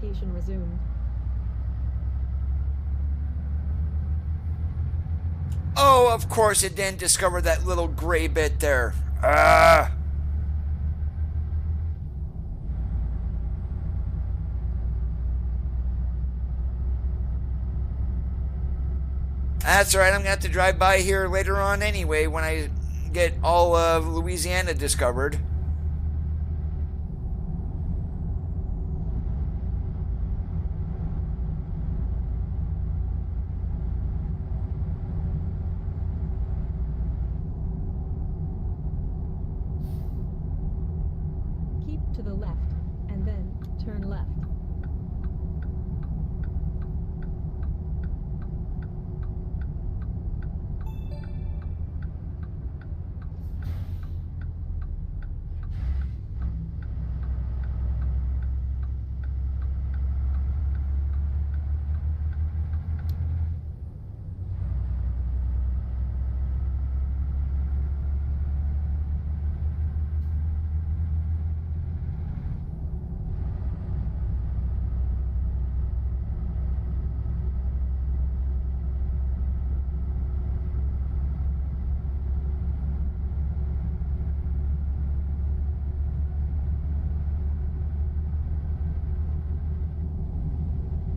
Navigation resumed. Oh, of course it didn't discover that little gray bit there. Ah! That's alright, I'm going to have to drive by here later on anyway when I get all of Louisiana discovered. Keep to the left, and then turn left.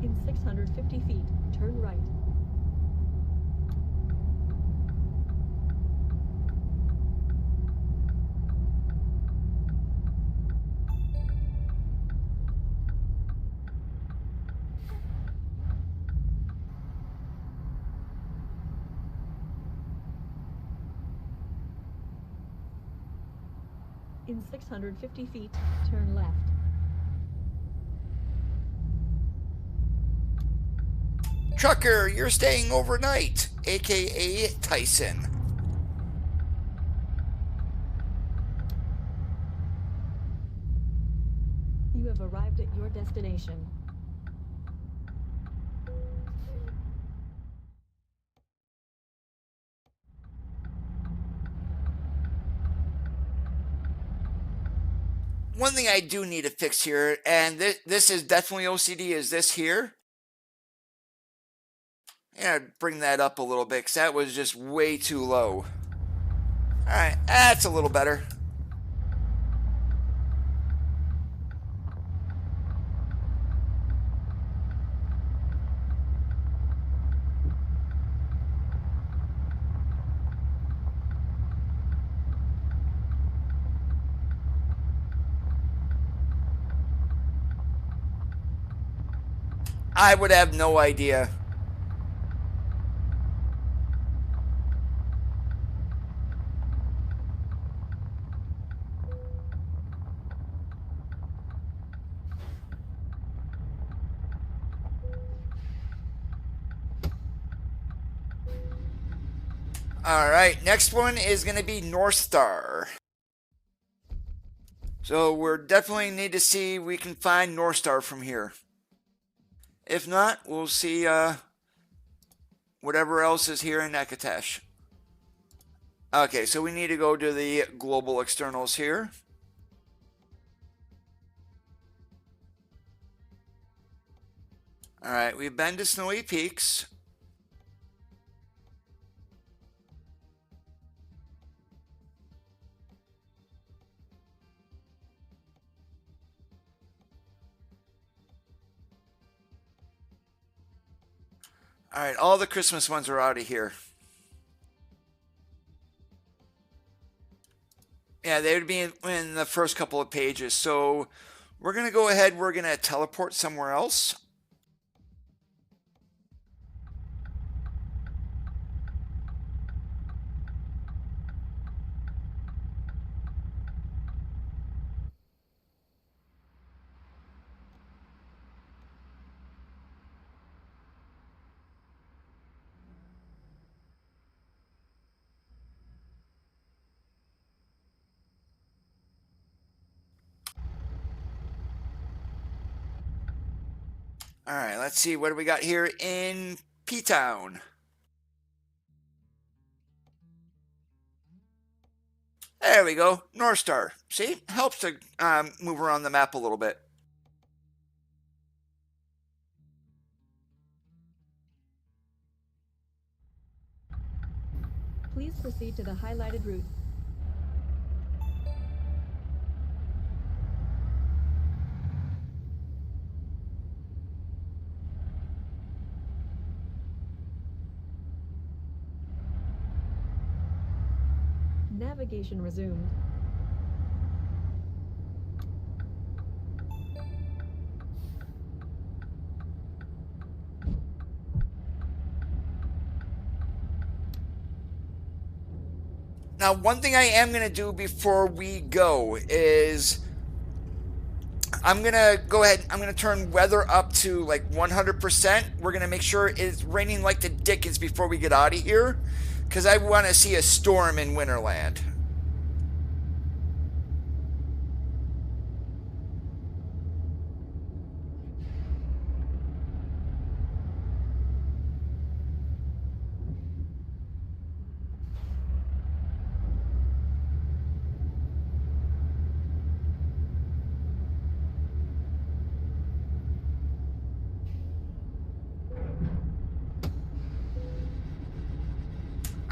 In 650 feet, turn right. In 650 feet, turn left. Trucker, you're staying overnight, aka Tyson. You have arrived at your destination. One thing I do need to fix here, and this is definitely OCD, is this here. Yeah, bring that up a little bit because that was just way too low. Alright, that's a little better. I would have no idea. Alright, next one is going to be North Star. So we're definitely need to see if we can find North Star from here. If not, we'll see whatever else is here in Nakatesh. Okay, so we need to go to the global externals here. Alright, we've been to Snowy Peaks. Alright, all the Christmas ones are out of here. Yeah, they would be in the first couple of pages. So we're going to go ahead, we're going to teleport somewhere else. All right, let's see. What do we got here in P-Town? There we go. North Star. See? Helps to move around the map a little bit. Please proceed to the highlighted route. Navigation resumed. Now, one thing I am going to do before we go is I'm going to go ahead, I'm going to turn weather up to like 100%. We're going to make sure it's raining like the dickens before we get out of here, because I want to see a storm in Winterland.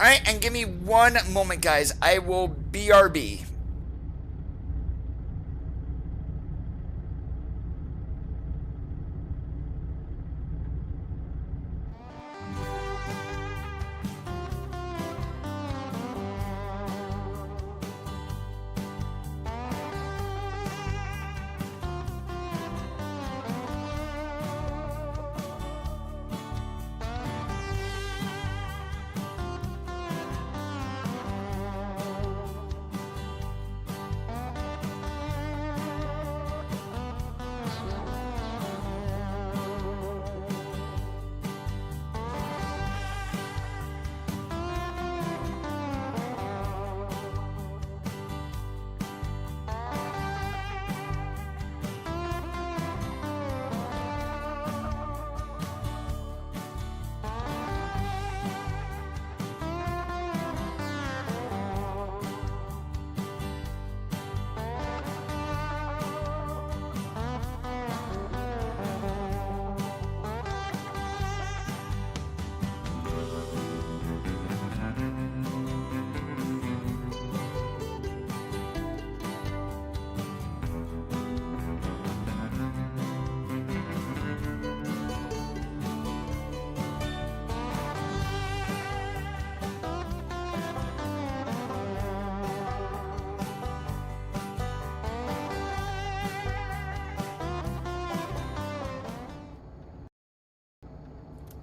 Alright, and give me one moment, guys. I will BRB.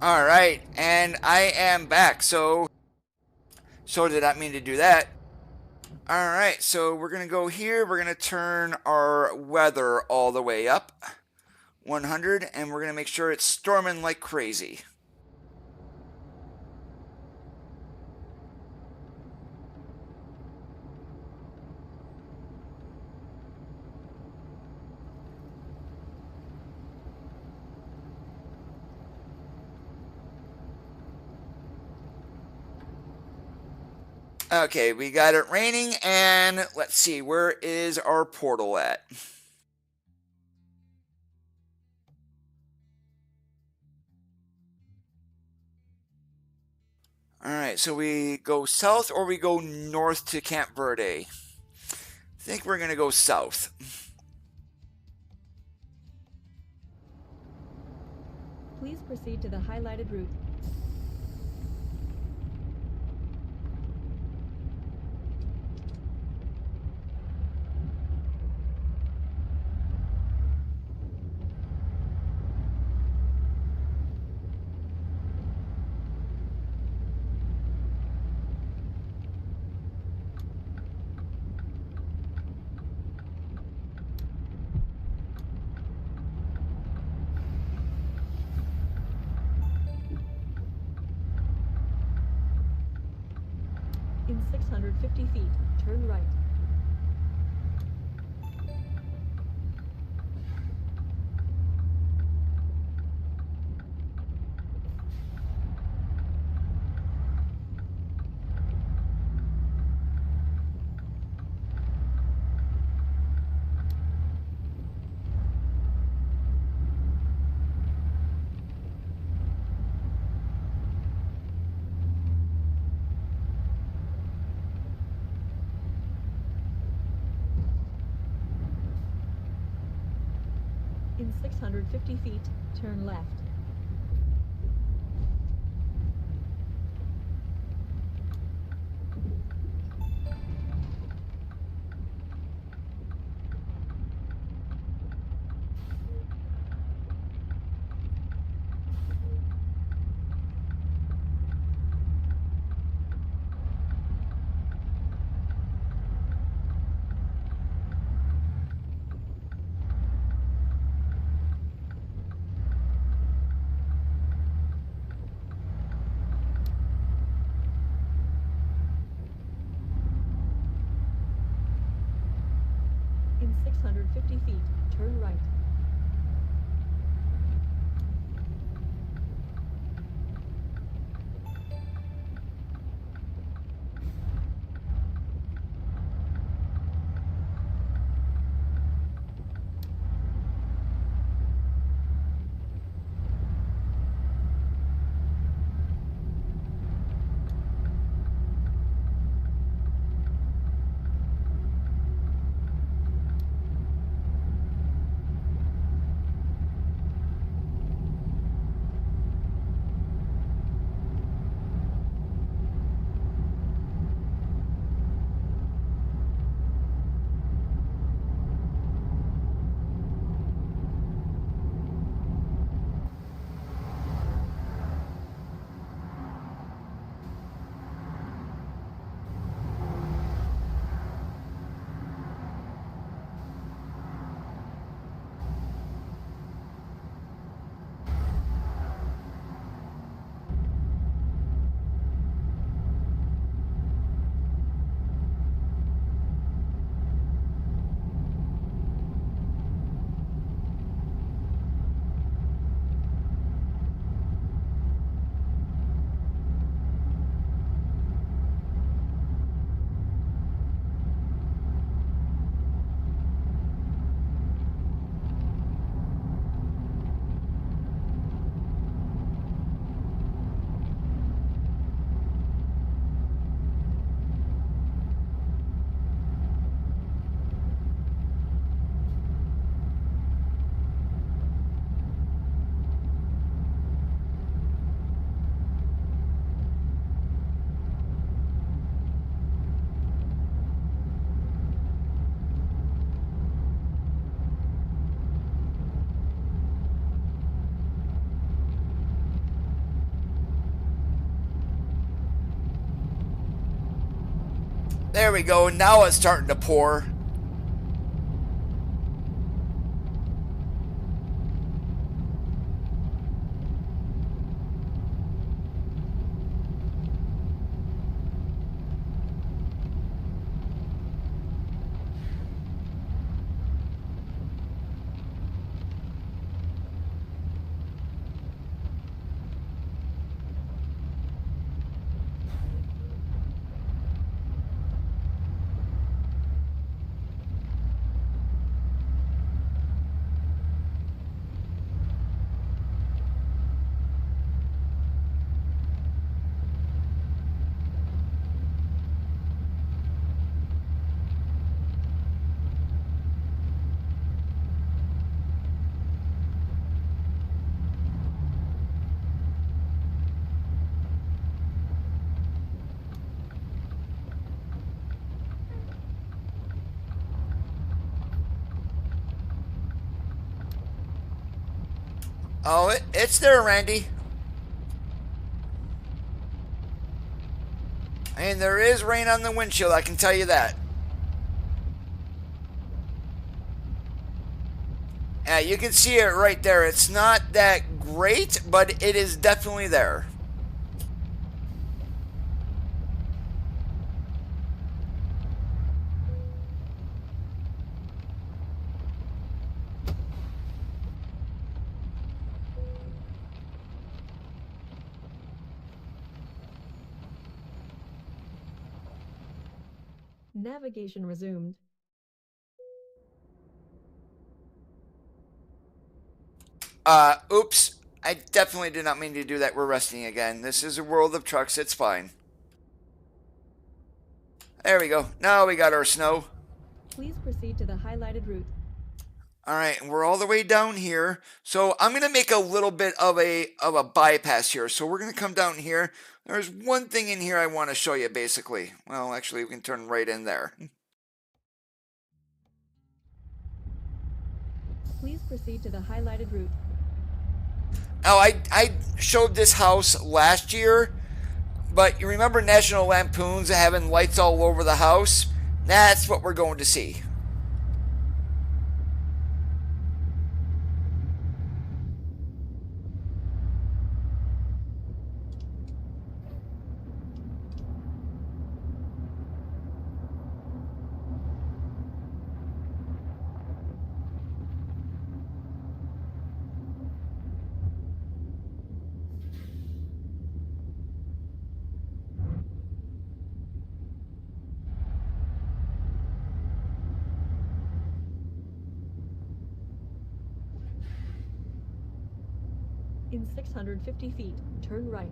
Alright, and I am back, so did not mean to do that. Alright, so we're going to go here, we're going to turn our weather all the way up, 100, and we're going to make sure it's storming like crazy. Okay, we got it raining, and let's see, where is our portal at? Alright, so we go south or we go north to Camp Verde? I think we're going to go south. Please proceed to the highlighted route. In 650 feet, turn right. 650 feet, turn left. In 650 feet, turn right. There we go. Now it's starting to pour. Oh, it's there, Randy. And there is rain on the windshield, I can tell you that. Yeah, you can see it right there. It's not that great, but it is definitely there. Navigation resumed. Oops. I definitely did not mean to do that. We're resting again. This is a world of trucks. It's fine. There we go. Now we got our snow. Please proceed to the highlighted route. All right, and we're all the way down here. So I'm gonna make a little bit of a bypass here. So we're gonna come down here. There's one thing in here I want to show you basically. Well, actually we can turn right in there. Please proceed to the highlighted route. Oh, I showed this house last year, but you remember National Lampoon's having lights all over the house? That's what we're going to see. In 650 feet, turn right.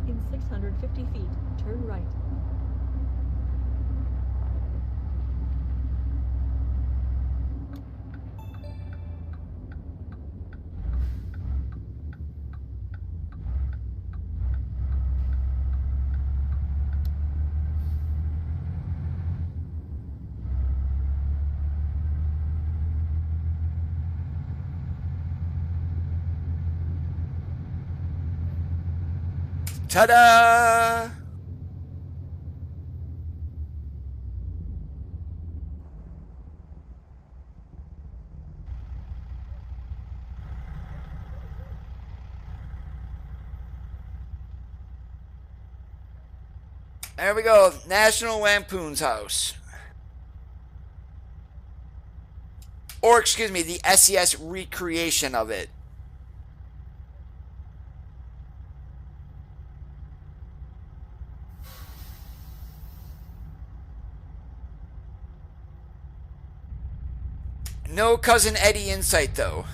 In 650 feet, turn right. Ta-da! There we go, National Lampoon's house. Or, excuse me, the SES recreation of it. No Cousin Eddie insight, though.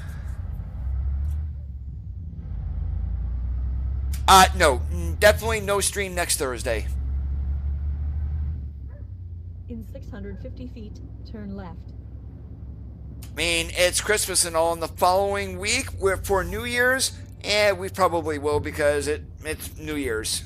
No, definitely no stream next Thursday. In 650 feet, turn left. I mean, it's Christmas and all, and the following week, for New Year's, we probably will because it's New Year's.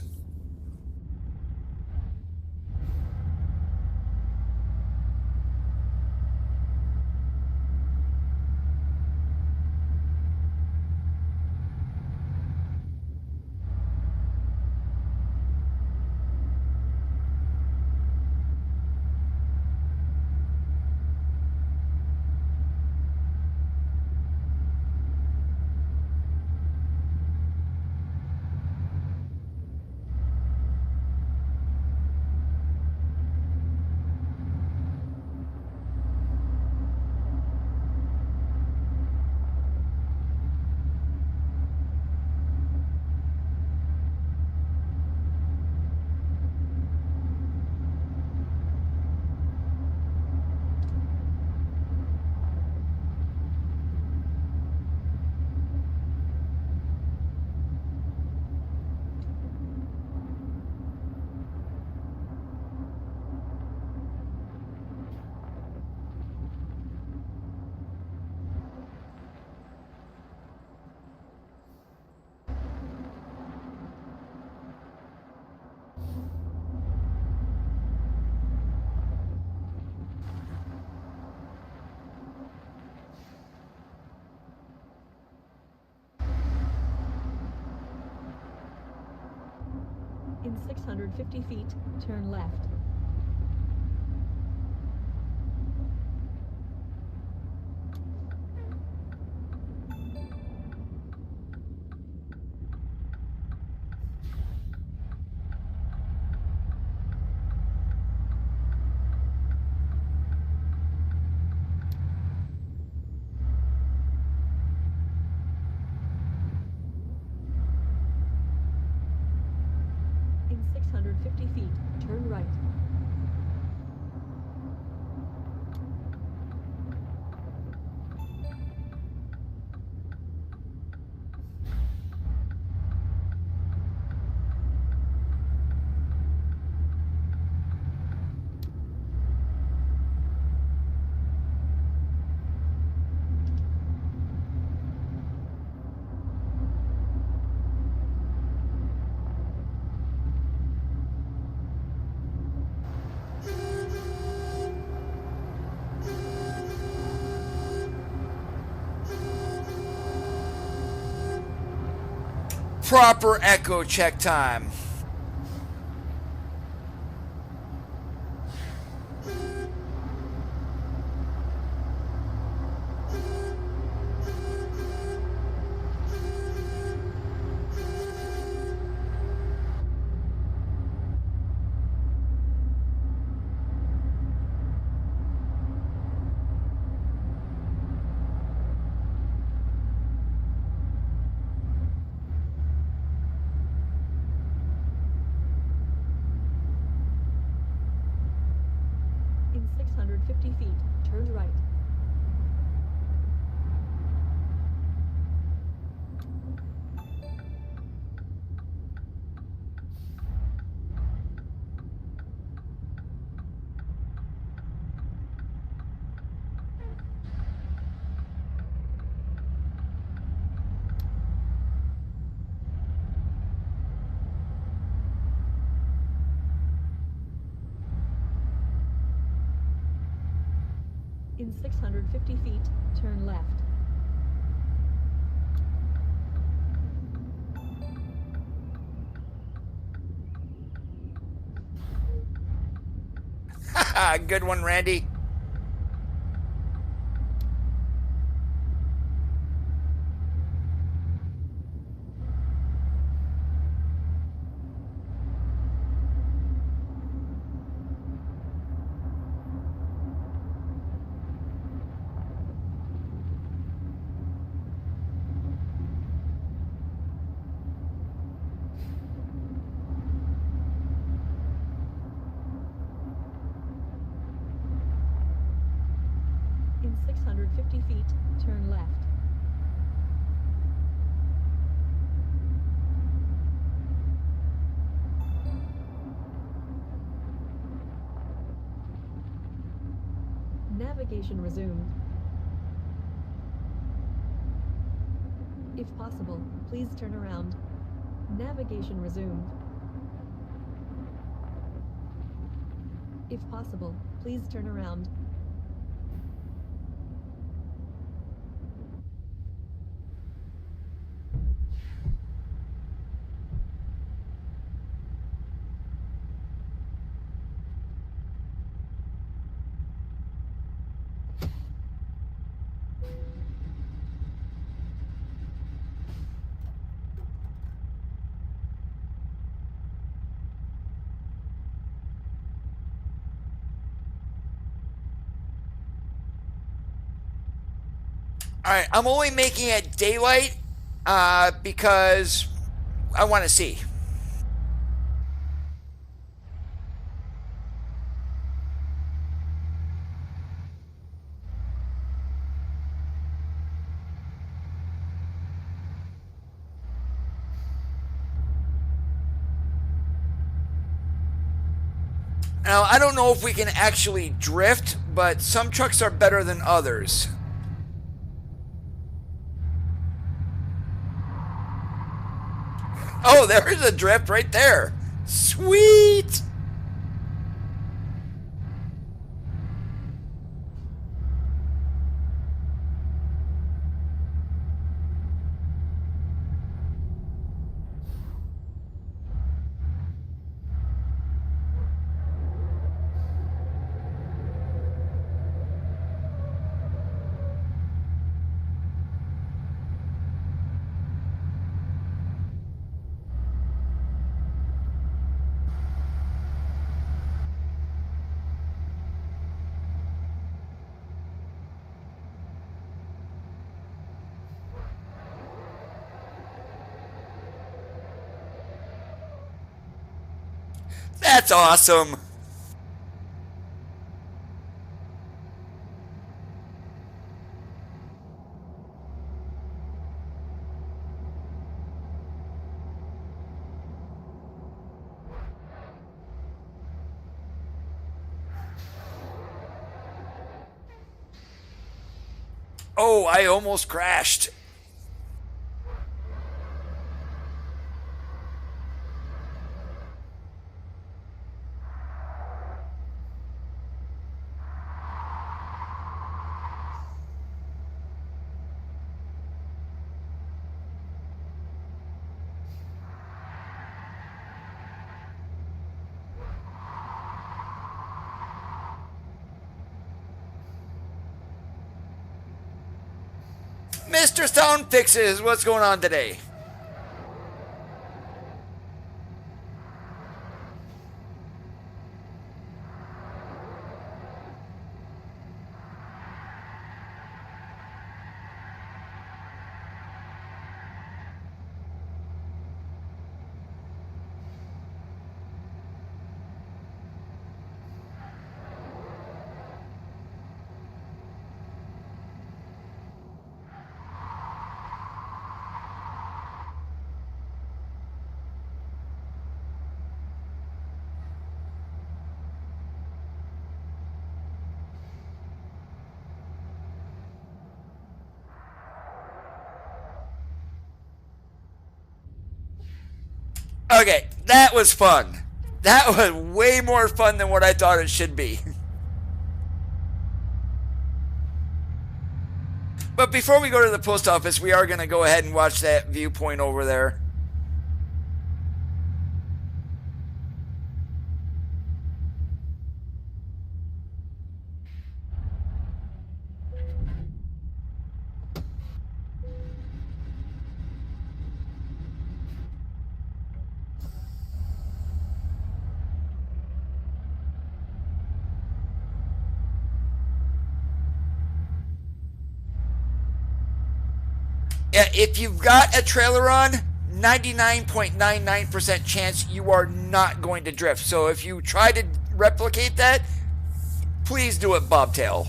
In 650 feet, turn left. proper echo check time. In 650 feet, turn right. In 650 feet, turn left. Good one, Randy. In 650 feet, turn left. Navigation resumed. If possible, please turn around. Navigation resumed. If possible, please turn around. All right, I'm only making it daylight because I want to see. Now, I don't know if we can actually drift, but some trucks are better than others. Oh, there is a drift right there. Sweet! That's awesome. Oh, I almost crashed. Mr. Sound Fixes, what's going on today? Okay, that was fun. That was way more fun than what I thought it should be. But before we go to the post office, we are going to go ahead and watch that viewpoint over there. Yeah, if you've got a trailer on, 99.99% chance you are not going to drift. So if you try to replicate that, please do it bobtail.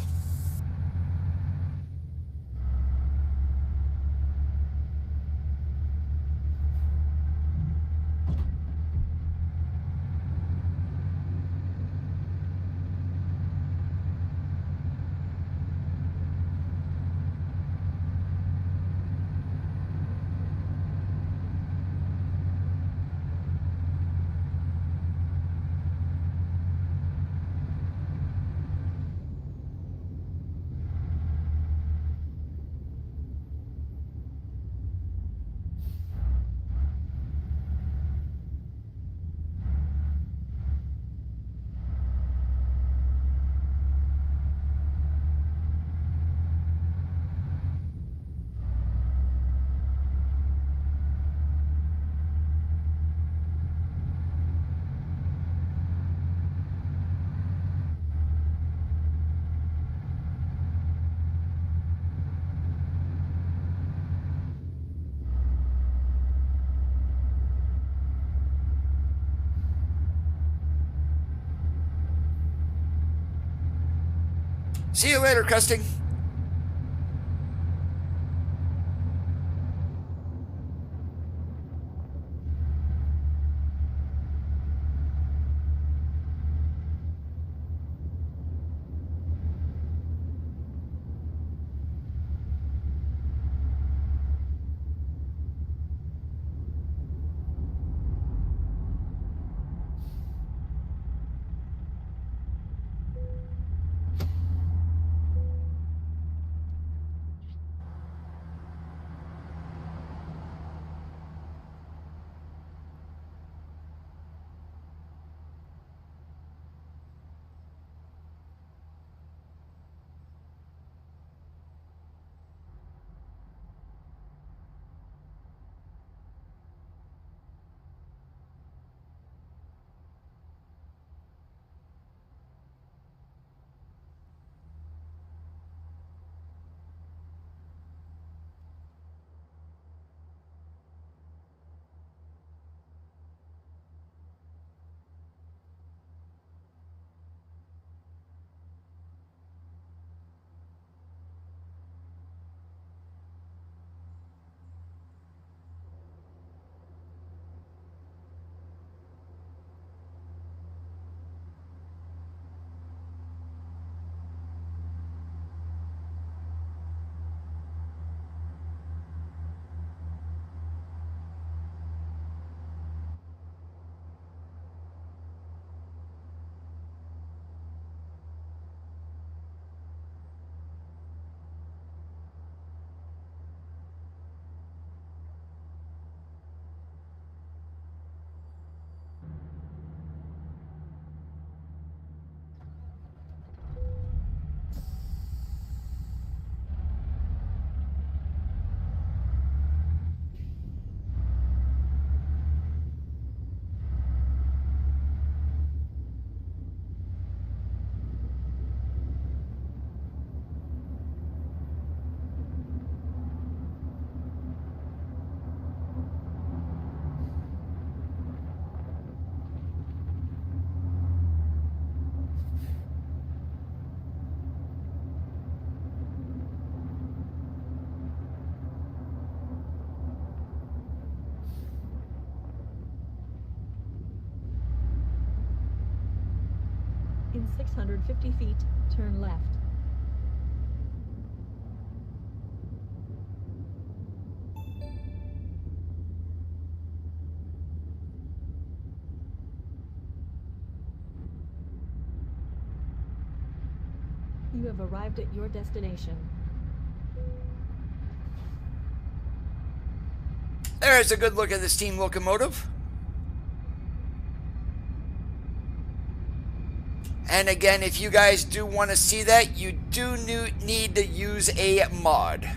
See you later, Custing. 650 feet, turn left. You have arrived at your destination. There's a good look at the steam locomotive. And again, if you guys do want to see that, you do need to use a mod.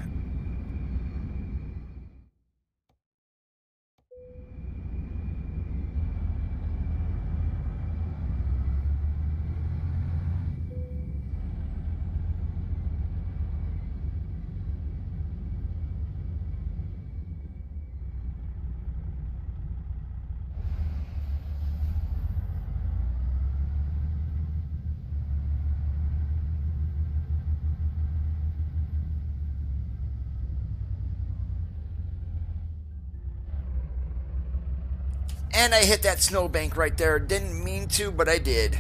And I hit that snowbank right there. Didn't mean to, but I did.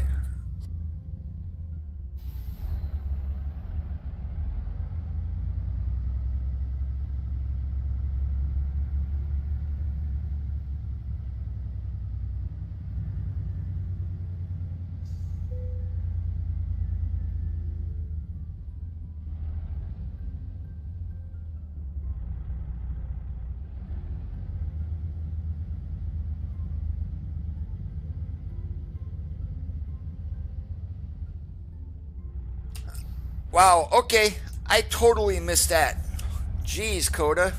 Wow, okay. I totally missed that. Jeez, Coda.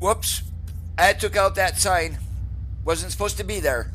Whoops. I took out that sign. Wasn't supposed to be there.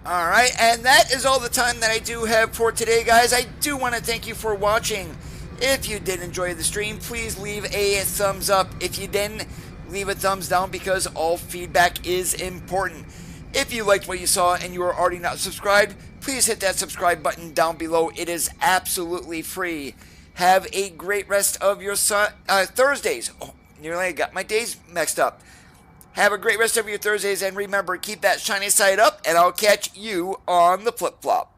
Alright, and that is all the time that I do have for today, guys. I do want to thank you for watching. If you did enjoy the stream, please leave a thumbs up. If you didn't, leave a thumbs down because all feedback is important. If you liked what you saw and you are already not subscribed, please hit that subscribe button down below. It is absolutely free. Have a great rest of your Thursdays. Oh, nearly got my days mixed up. Have a great rest of your Thursdays, and remember, keep that shiny side up, and I'll catch you on the flip-flop.